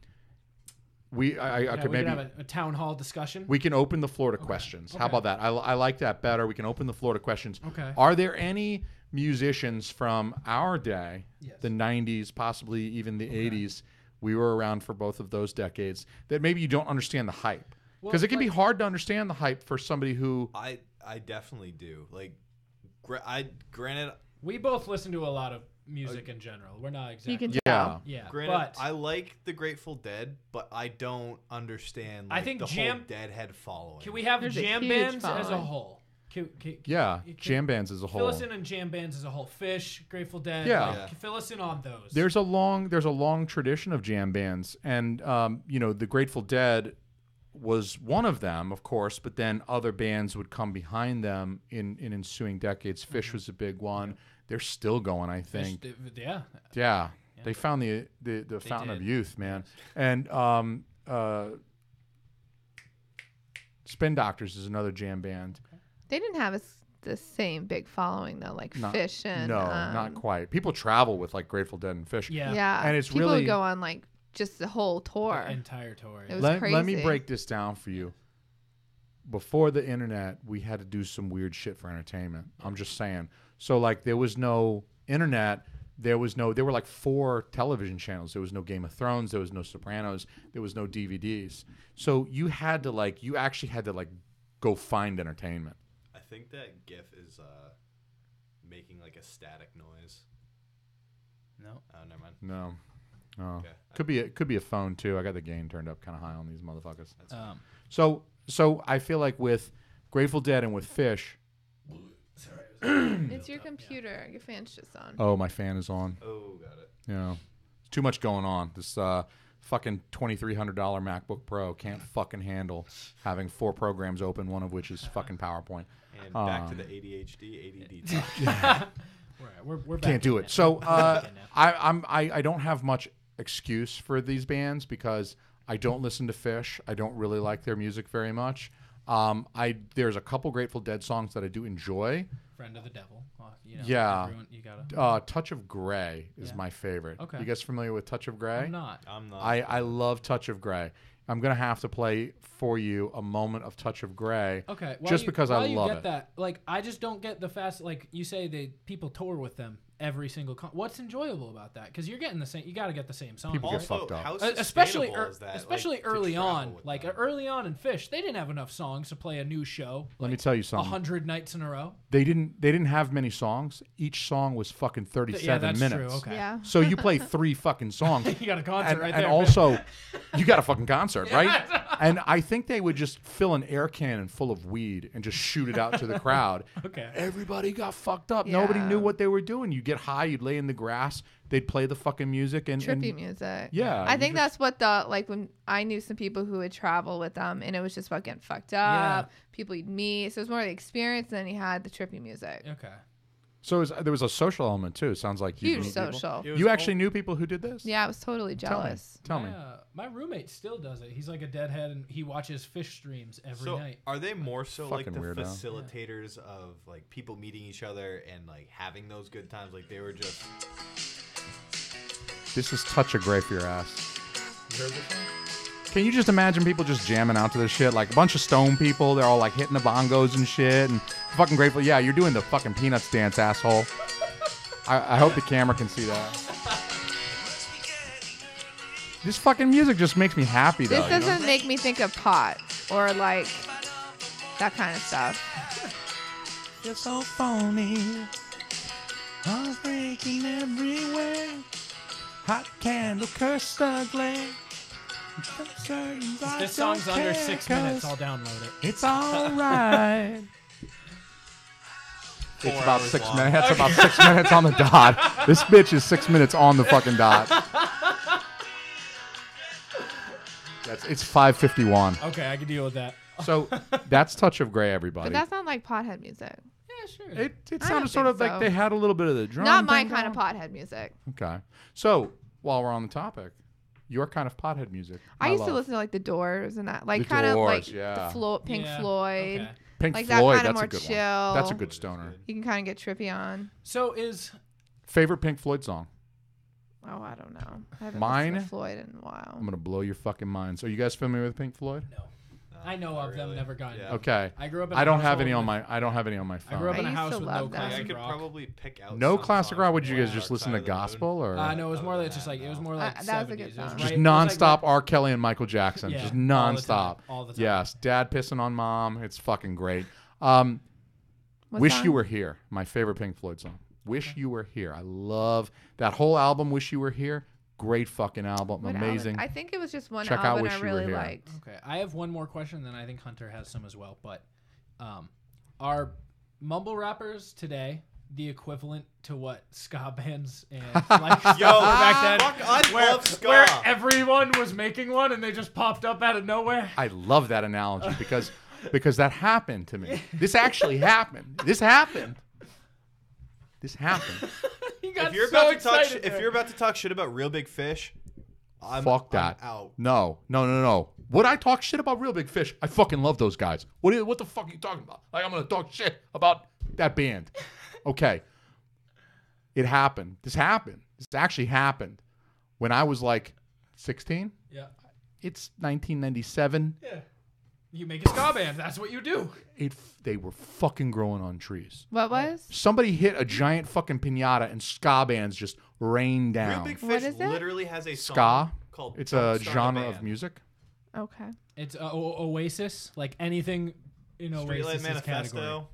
We could can maybe have a town hall discussion. we can open the floor to questions. How Okay. about that? I like that better. We can open the floor to questions. Okay. Are there any musicians from our day, Yes. the 90s, possibly even the 80s? We were around for both of those decades. That maybe you don't understand the hype. Well, Because it can be like- hard to understand the hype for somebody who I definitely do. Like, granted, We both listen to a lot of music in general. We're not exactly. You can Yeah. tell. Yeah. granted, but I like the Grateful Dead, but I don't understand. I Like, think the jam- whole Deadhead following. can we have There's a jam huge bands as a following. whole? Yeah, can- jam bands as a Fill whole. us in on jam bands as a whole. Fish, Grateful Dead. Yeah. like, Yeah. fill us in on those. There's a long tradition of jam bands, and the Grateful Dead was one of them, of course. But then other bands would come behind them in ensuing decades. Fish was a big one. They're still going, I Fish, think. yeah. Yeah, they found the fountain of did. youth, man. And Spin Doctors is another jam band. They didn't have the same big following though, like Not- Fish and no, not quite. People travel with like Grateful Dead and Fish. Yeah. Yeah, And it's people really- would go on like just the whole tour. The entire tour. It was Let me crazy. break this down for you. Before the internet, we had to do some weird shit for entertainment. I'm just saying. So like there was no internet. There were like 4 television channels. There was no Game of Thrones. There was no Sopranos. There was no DVDs. So you actually had to go find entertainment. I think that GIF is making like a static noise. No. Oh, never mind. No. Oh. Okay. Could be a phone too. I got the gain turned up kind of high on these motherfuckers. That's fine. So I feel like with Grateful Dead and with Fish, It's your computer. Your fan's just on. oh, my fan is on. Oh, got it. You know, too much going on. This fucking $2,300 MacBook Pro can't fucking handle having 4 programs open, one of which is fucking PowerPoint. And back to the ADHD, ADD talk. We're back Can't do in it. now. So We're back in now. I don't have much excuse for these bands because I don't listen to Fish. I don't really like their music very much. There's a couple Grateful Dead songs that I do enjoy. Friend of the Devil. Yeah. You gotta. Touch of Grey is Yeah. my favorite. Okay. You guys familiar with Touch of Grey? I'm not. I'm not. I love Touch of Grey. I'm gonna have to play for you a moment of Touch of Grey. Okay. Just because I love it. That, like, I just don't get the fast. Like you say, people tour with them every single. What's enjoyable about that? Because you're getting the same. You got to get the same song. People get Also, fucked up. how Especially, sustainable is that, especially like, to early travel on. with Like them? early on in Fish, they didn't have enough songs to play a new show. Let me tell you something. 100 nights in a row. They didn't have many songs. Each song was fucking 37 Yeah, that's minutes. true. Okay. Yeah. So you play 3 fucking songs. You got a concert and, right and there. also, you got a fucking concert, right? And I think they would just fill an air cannon full of weed and just shoot it out to the crowd. Okay. Everybody got fucked up. Nobody Yeah. knew what they were doing. You get high, you'd lay in the grass, they'd play the fucking music and Trippy and- music. Yeah, I you think just- that's what when I knew some people who would travel with them and it was just fucking fucked up. Yeah. People you'd meet. So it was more the experience than you had the trippy music. Okay. So there was a social element too. It sounds like you Huge knew people. social. It was You actually knew people who did this? Yeah, I was totally Tell me. jealous. Tell me. My roommate still does it. He's like a deadhead and he watches Fish streams every So night. are they more so like the Fucking weirdo. facilitators of like people meeting each other and like having those good times? Like they were just. This is Touch of Grey for your ass. Can you just imagine people just jamming out to this shit? Like a bunch of stone people, they're all like hitting the bongos and shit and fucking grateful. Yeah, you're doing the fucking Peanuts dance, asshole. I hope the camera can see that. This fucking music just makes me happy though. This you know? doesn't make me think of pot or like that kind of stuff. You're so phony. Heartbreaking everywhere. Hot candle, curse the glare. This song's under 6 minutes. I'll download it. It's alright. It's about hours 6 long. minutes. That's about 6 minutes on the dot. This bitch is 6 minutes on the fucking dot. It's 5:51. Okay, I can deal with that. So that's Touch of Grey, But everybody. that sounds like pothead music. Yeah, sure. It I sounded don't sort of think like so. they had a little bit of the drum. Not my thing kind of going. pothead music. Okay. So while we're on the topic, your kind of pothead music. I used to love. listen to like the Doors and that, like The kind of like Doors, yeah. Pink Yeah, Floyd. okay. Pink like that Floyd. kind of That's more a good chill. one. That's a good stoner. You can kind of get trippy on. So is Favorite Pink Floyd song? Oh, I don't know. I haven't Mine? listened to Floyd in a while. I'm gonna blow your fucking minds. Are you guys familiar with Pink Floyd? no? I know not of them, really. never gotten Yeah. them. Okay. I grew up in I a don't have household any on with- my. I don't have any on my I phone. grew up in I a used house to with love no them. Like, I classic could rock. probably pick out. No some classic songs rock. Would from you guys Dark just listen Side to of the Moon. gospel or No, it was more Other like just than like that, it was no. more like That was a 70s. good It was song. right- just it was like nonstop right- R. Kelly and Michael Jackson? Yeah, Just all the time, nonstop. all the time. Yes, dad pissing on mom. It's fucking great. What Wish song? You Were Here. My favorite Pink Floyd song. Wish You Were Here. I love that whole album. Wish You Were Here. Great fucking album. What Amazing. album? I think it was just one Check out album Wish I You Were really Here. liked. Okay, I have one more question, then I think Hunter has some as well. But are mumble rappers today the equivalent to what ska bands and like Yo, stuff were back then? fuck, I where, love ska. where everyone was making one and they just popped up out of nowhere. I love that analogy because that happened to me. This actually happened. This happened. This happened. You got If you're so about to talk, excited if there. you're about to talk shit about Real Big Fish, Fuck that. I'm out. No. Would I talk shit about Real Big Fish? I fucking love those guys. What the fuck are you talking about? Like I'm gonna talk shit about that band. Okay. It happened. This happened. This actually happened when I was like 16. Yeah. It's 1997. Yeah. You make a ska band. That's what you do. They were fucking growing on trees. What was? Somebody hit a giant fucking piñata and ska bands just rained Real down. Big What Fish is it? literally has a Ska. song called It's Don't a Start genre of Band. music. Okay. It's Oasis, like anything in Streetlight Oasis Manifesto, category.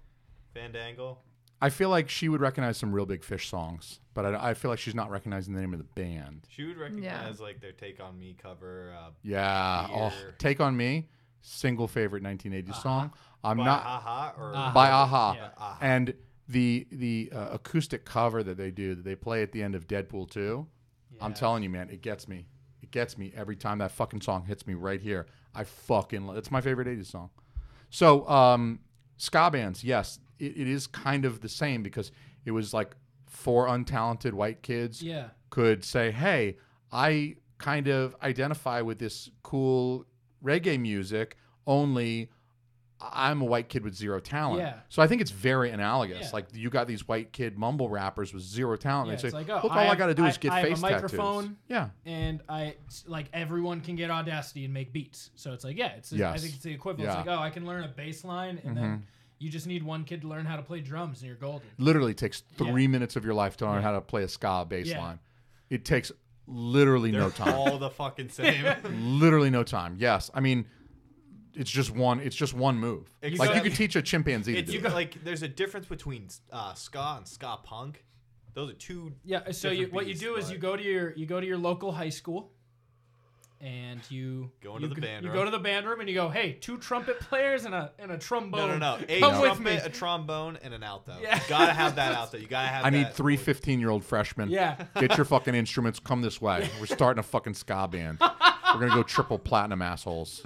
Fandango. I feel like she would recognize some Real Big Fish songs, but I feel like she's not recognizing the name of the band. She would recognize like their Take on Me cover. Yeah. Oh, Here. Take on Me, single favorite 1980s song. I'm by not Aha or by Aha, Yeah. Aha. and the acoustic cover that they do that they play at the end of Deadpool 2. I'm telling you, man, it gets me. It gets me every time that fucking song hits me right here. It's my favorite 80s song. So, ska bands, yes, it is kind of the same because it was like 4 untalented white kids could say, hey, I kind of identify with this cool reggae music, only I'm a white kid with 0 talent. Yeah. So I think it's very analogous. Yeah. Like you got these white kid mumble rappers with 0 talent. Yeah, They say, it's like, look, all I got to do is get I have face a tattoos. microphone. Yeah. And everyone can get Audacity and make beats. So it's like, I Yes. think it's the equivalent. Yeah. It's like, I can learn a bass line, and then you just need one kid to learn how to play drums, and you're golden. Literally takes 3 minutes of your life to learn how to play a ska bass line. It takes literally no time. All the fucking same. Literally no time. Yes. I mean, it's just one move. Except- you could teach a chimpanzee to It's do it. like there's a difference between ska and ska punk. Those are two. Yeah. So different what you beasts, do is but- you go to your local high school, and you Go into the band You room. go to the band room and you go, hey, 2 trumpet players and a trombone. No. A Come with trumpet, me. a trombone, and an alto. Yeah. You gotta have that alto. You gotta have. I need that 3 voice. 15-year-old freshmen. Yeah. Get your fucking instruments. Come this way. We're starting a fucking ska band. We're going to go triple platinum assholes.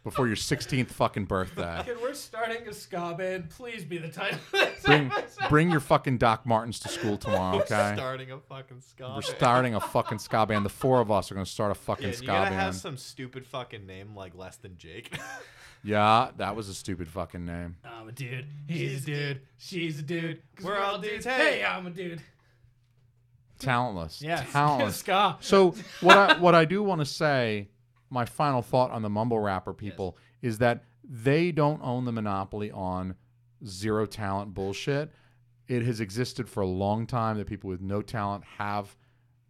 Before your 16th fucking birthday. Kid, we're starting a ska band. Please be the title. Bring your fucking Doc Martens to school tomorrow, okay? Starting a fucking ska. We're band. starting a fucking ska band. The 4 of us are going to start a fucking Yeah, ska you gotta band. have some stupid fucking name like Less Than Jake. Yeah, that was a stupid fucking name. I'm a dude. He's a dude. She's a dude. 'Cause We're all dudes. Hey, Hey. I'm a dude. Talentless. Yeah. Talentless. Ska. So what I do want to say, my final thought on the mumble rapper people is that they don't own the monopoly on 0 talent bullshit. It has existed for a long time that people with no talent have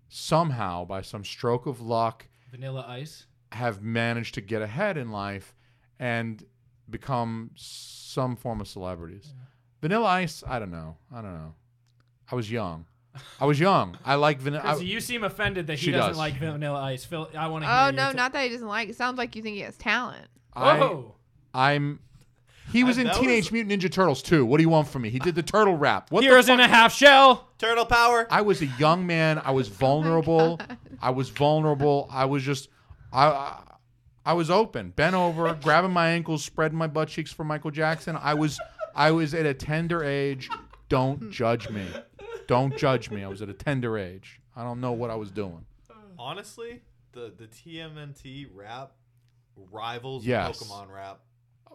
somehow, by some stroke of luck, Vanilla Ice. have managed to get ahead in life and become some form of celebrities. Vanilla Ice, I don't know. I was young. I like Vanilla. So you seem offended that he She doesn't does. like Vanilla Ice. Phil, I want to hear Oh your no, not that he doesn't like it. Sounds like you think he has talent. Whoa. He was in that Teenage Mutant Ninja Turtles too. What do you want from me? He did the turtle rap. What Heroes the in fuck? a half shell. Turtle power. I was a young man. I was vulnerable. I was just, I was open, bent over, grabbing my ankles, spreading my butt cheeks for Michael Jackson. I was at a tender age. Don't judge me. Don't judge me. I was at a tender age. I don't know what I was doing. Honestly, the TMNT rap rivals Yes. Pokemon rap.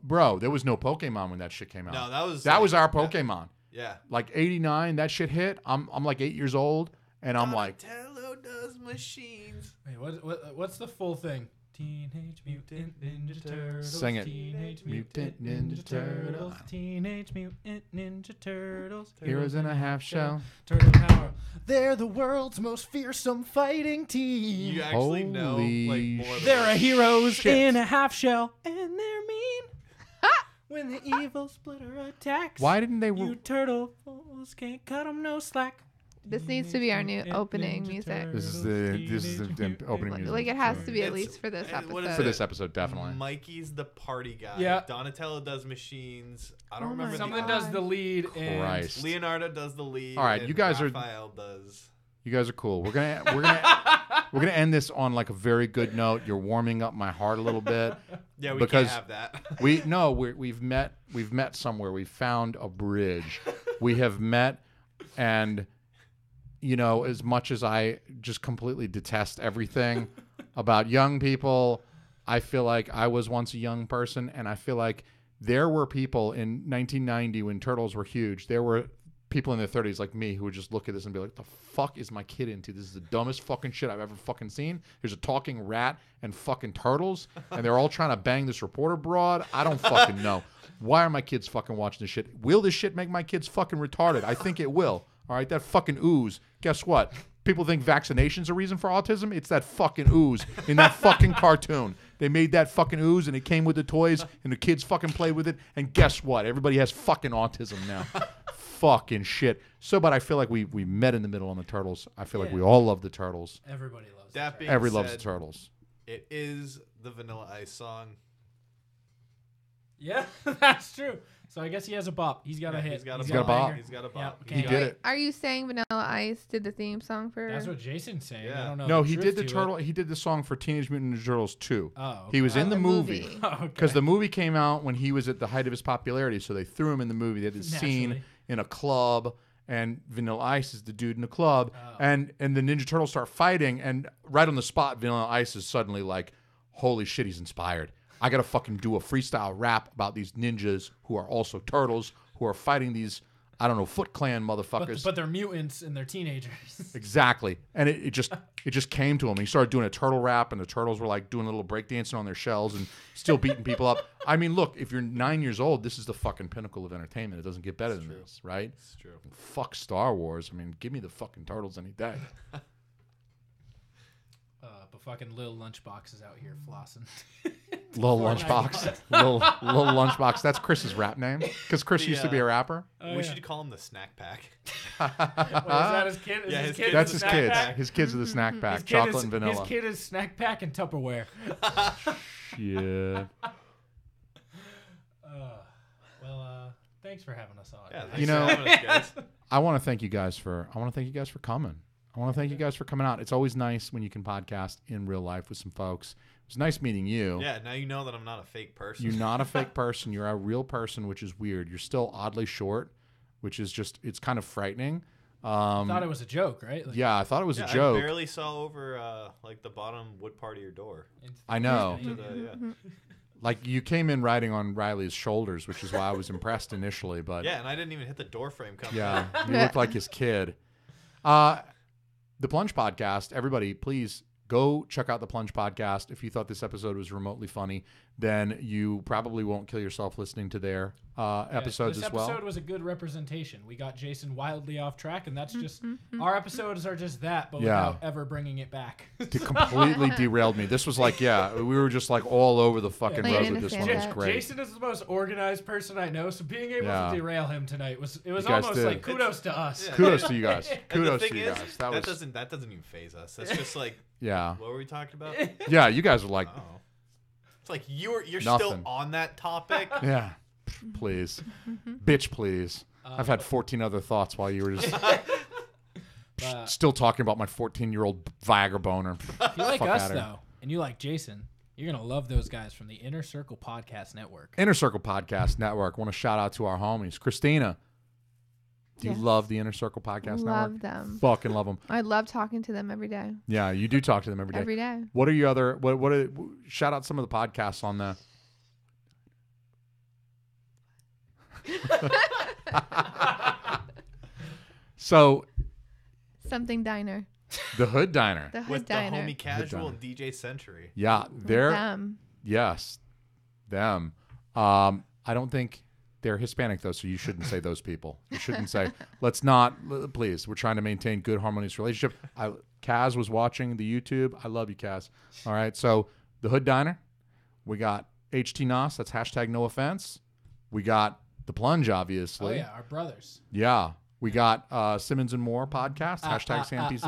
Bro, there was no Pokemon when that shit came out. No, that was that like- was our Pokemon. Yeah. Like 89, that shit hit. I'm like 8 years old, and I'm like, Donatello does machines. Wait, what's the full thing? Teenage Mutant Ninja Turtles. Sing it. Teenage Mutant Mutant Ninja Ninja Turtles. Turtles. Teenage Mutant Ninja Turtles. heroes in a half shell. Turtle power. They're the world's most fearsome fighting team. You actually know Holy like more than There are heroes Shit. in a half shell, and they're mean. When the evil splitter attacks, Why didn't they? you turtle fools can't cut 'em no slack. This needs to be our new opening music. This is the opening music. Like it has to be at It's- least for this what is episode. For this episode, definitely. Mikey's the party guy. Yeah. Donatello does machines. I don't Oh my remember. Something God. does the lead, and Christ. Leonardo does the lead. All right, and you guys are- Raphael does. You guys are cool. We're gonna end this on like a very good note. You're warming up my heart a little bit. Yeah, we Because can't have that. We've met somewhere. We found a bridge. We have met, and as much as I just completely detest everything about young people, I feel like I was once a young person, and I feel like there were people in 1990 when Turtles were huge. There were people in their 30s like me who would just look at this and be like, the fuck is my kid into? This is the dumbest fucking shit I've ever fucking seen. There's a talking rat and fucking turtles, and they're all trying to bang this reporter broad. I don't fucking know. Why are my kids fucking watching this shit? Will this shit make my kids fucking retarded? I think it will. All right, that fucking ooze. Guess what? People think vaccination's a reason for autism. It's that fucking ooze in that fucking cartoon. They made that fucking ooze, and it came with the toys, and the kids fucking played with it. And guess what? Everybody has fucking autism now. Fucking shit. So, but I feel like we met in the middle on the Turtles. I feel like we all love the Turtles. everybody loves That being Everybody loves the said, Turtles. it is the Vanilla Ice song. Yeah, that's true. So I guess he has a bop. He's got a hit. He's got He's got a bop. He's got a bop. Yep. He did it. Are you saying Vanilla Ice did the theme song for? That's what Jason's saying. Yeah. I don't know. No, the he truth did the to turtle. it. He did the song for Teenage Mutant Ninja Turtles 2. Oh, He was Oh, in the movie. okay. Because the movie came out when he was at the height of his popularity, so they threw him in the movie. They had this scene Naturally. in a club, and Vanilla Ice is the dude in the club, Oh. and the Ninja Turtles start fighting, and right on the spot, Vanilla Ice is suddenly like, "Holy shit, he's inspired! I gotta fucking do a freestyle rap about these ninjas who are also turtles who are fighting these, I don't know, Foot Clan motherfuckers." but they're mutants and they're teenagers. Exactly, and it just came to him. He started doing a turtle rap, and the turtles were like doing a little breakdancing on their shells and still beating people up. I mean, look, if you're 9 years old, this is the fucking pinnacle of entertainment. It doesn't get better than this, right? It's true. Fuck Star Wars. I mean, give me the fucking turtles any day. But fucking Lil Lunchbox is out here flossing. Little Fortnite Lunchbox, little Lunchbox. That's Chris's rap name because Chris used to be a rapper. Oh, we yeah. should call him the Snack Pack. What, is that his kid? Is Yeah, his his kid kid- That's a his snack kids. pack? His kids are the snack pack, His kid chocolate is- and vanilla. His kid is snack pack and Tupperware. Yeah. Thanks for having us on. Yeah, guys. thanks You know- for having us, guys. I want to thank you guys for coming. I want to thank you guys for coming out. It's always nice when you can podcast in real life with some folks. It was nice meeting you. Yeah, now you know that I'm not a fake person. You're not a fake person. You're a real person, which is weird. You're still oddly short, which is just, it's kind of frightening. I thought it was a joke, right? Like, Yeah, I thought it was Yeah, a joke. I barely saw over like the bottom wood part of your door. it's- I know. To the, yeah. Like, you came in riding on Riley's shoulders, which is why I was impressed initially. But Yeah, and I didn't even hit the door frame coming yeah, out. you look like his kid. The Plunge Podcast, everybody, please go check out the Plunge Podcast. If you thought this episode was remotely funny, then you probably won't kill yourself listening to their episodes this as well. episode was a good representation. We got Jason wildly off track, and that's just our episodes are just that, but Yeah. without ever bringing it back. It completely derailed me. This was like, yeah, we were just like all over the fucking Yeah. road I with this one. understand It was that. great. Jason is the most organized person I know, so being able Yeah. to derail him tonight was guys almost did. like kudos to us. Yeah. Kudos to you guys. And the Kudos thing to you is, guys. that was doesn't even phase us. That's just like, yeah, what were we talking about? yeah. You guys were like, Oh, it's like you're still Nothing. on that topic. yeah, please, bitch, please. I've had 14 other thoughts while you were just But still talking about my 14-year-old Viagra boner. if you like Fuck us outta here. though, and you like Jason, you're gonna love those guys from the Inner Circle Podcast Network. Inner Circle Podcast Network. Want to shout out to our homies, Christina. Do you Yes. love the Inner Circle Podcast Love Network? them. Fucking love them. I love talking to them every day. Yeah, you do talk to them every day. Every day. What are your other? What are, shout out some of the podcasts on the. So Something Diner. the Hood Diner. The Hood With Diner. the Homie Casual Diner. and DJ Century. Yeah, they're Them. yes, them. I don't think they're Hispanic though, so you shouldn't say those people. You shouldn't say. Let's not, please. We're trying to maintain good harmonious relationship. Kaz was watching the YouTube. I love you, Kaz. All right, so the Hood Diner. We got HT Nos. That's hashtag no offense. We got the Plunge, obviously. Oh yeah, our brothers. Yeah. We got Simmons and More podcast. Hashtag SamPZ.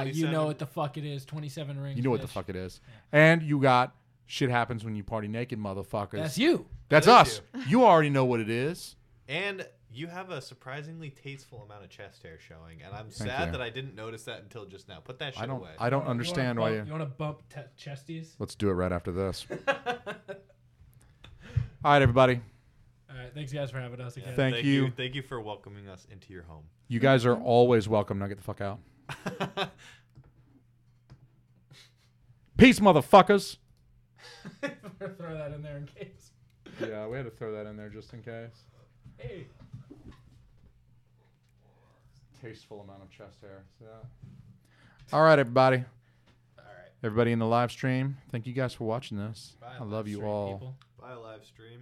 You 27. know what the fuck it is. 27 rings. You know what the bitch. fuck it is. And you got Shit Happens When You Party Naked, motherfuckers. That's you. That's That is us. You already know what it is. And you have a surprisingly tasteful amount of chest hair showing, and I'm Thank sad you. that I didn't notice that until just now. Put that shit I don't. away. I don't understand why you. You want to bump chesties? Let's do it right after this. All right, everybody. All right, thanks guys for having us again. Thank you. Thank you for welcoming us into your home. You guys are always welcome. Now get the fuck out. Peace, motherfuckers. Throw that in there in case. Yeah, we had to throw that in there just in case. Hey. Tasteful amount of chest hair. See that? All right, everybody. All right. Everybody in the live stream, thank you guys for watching this. Bye, I love live you stream all. people. Bye, live stream.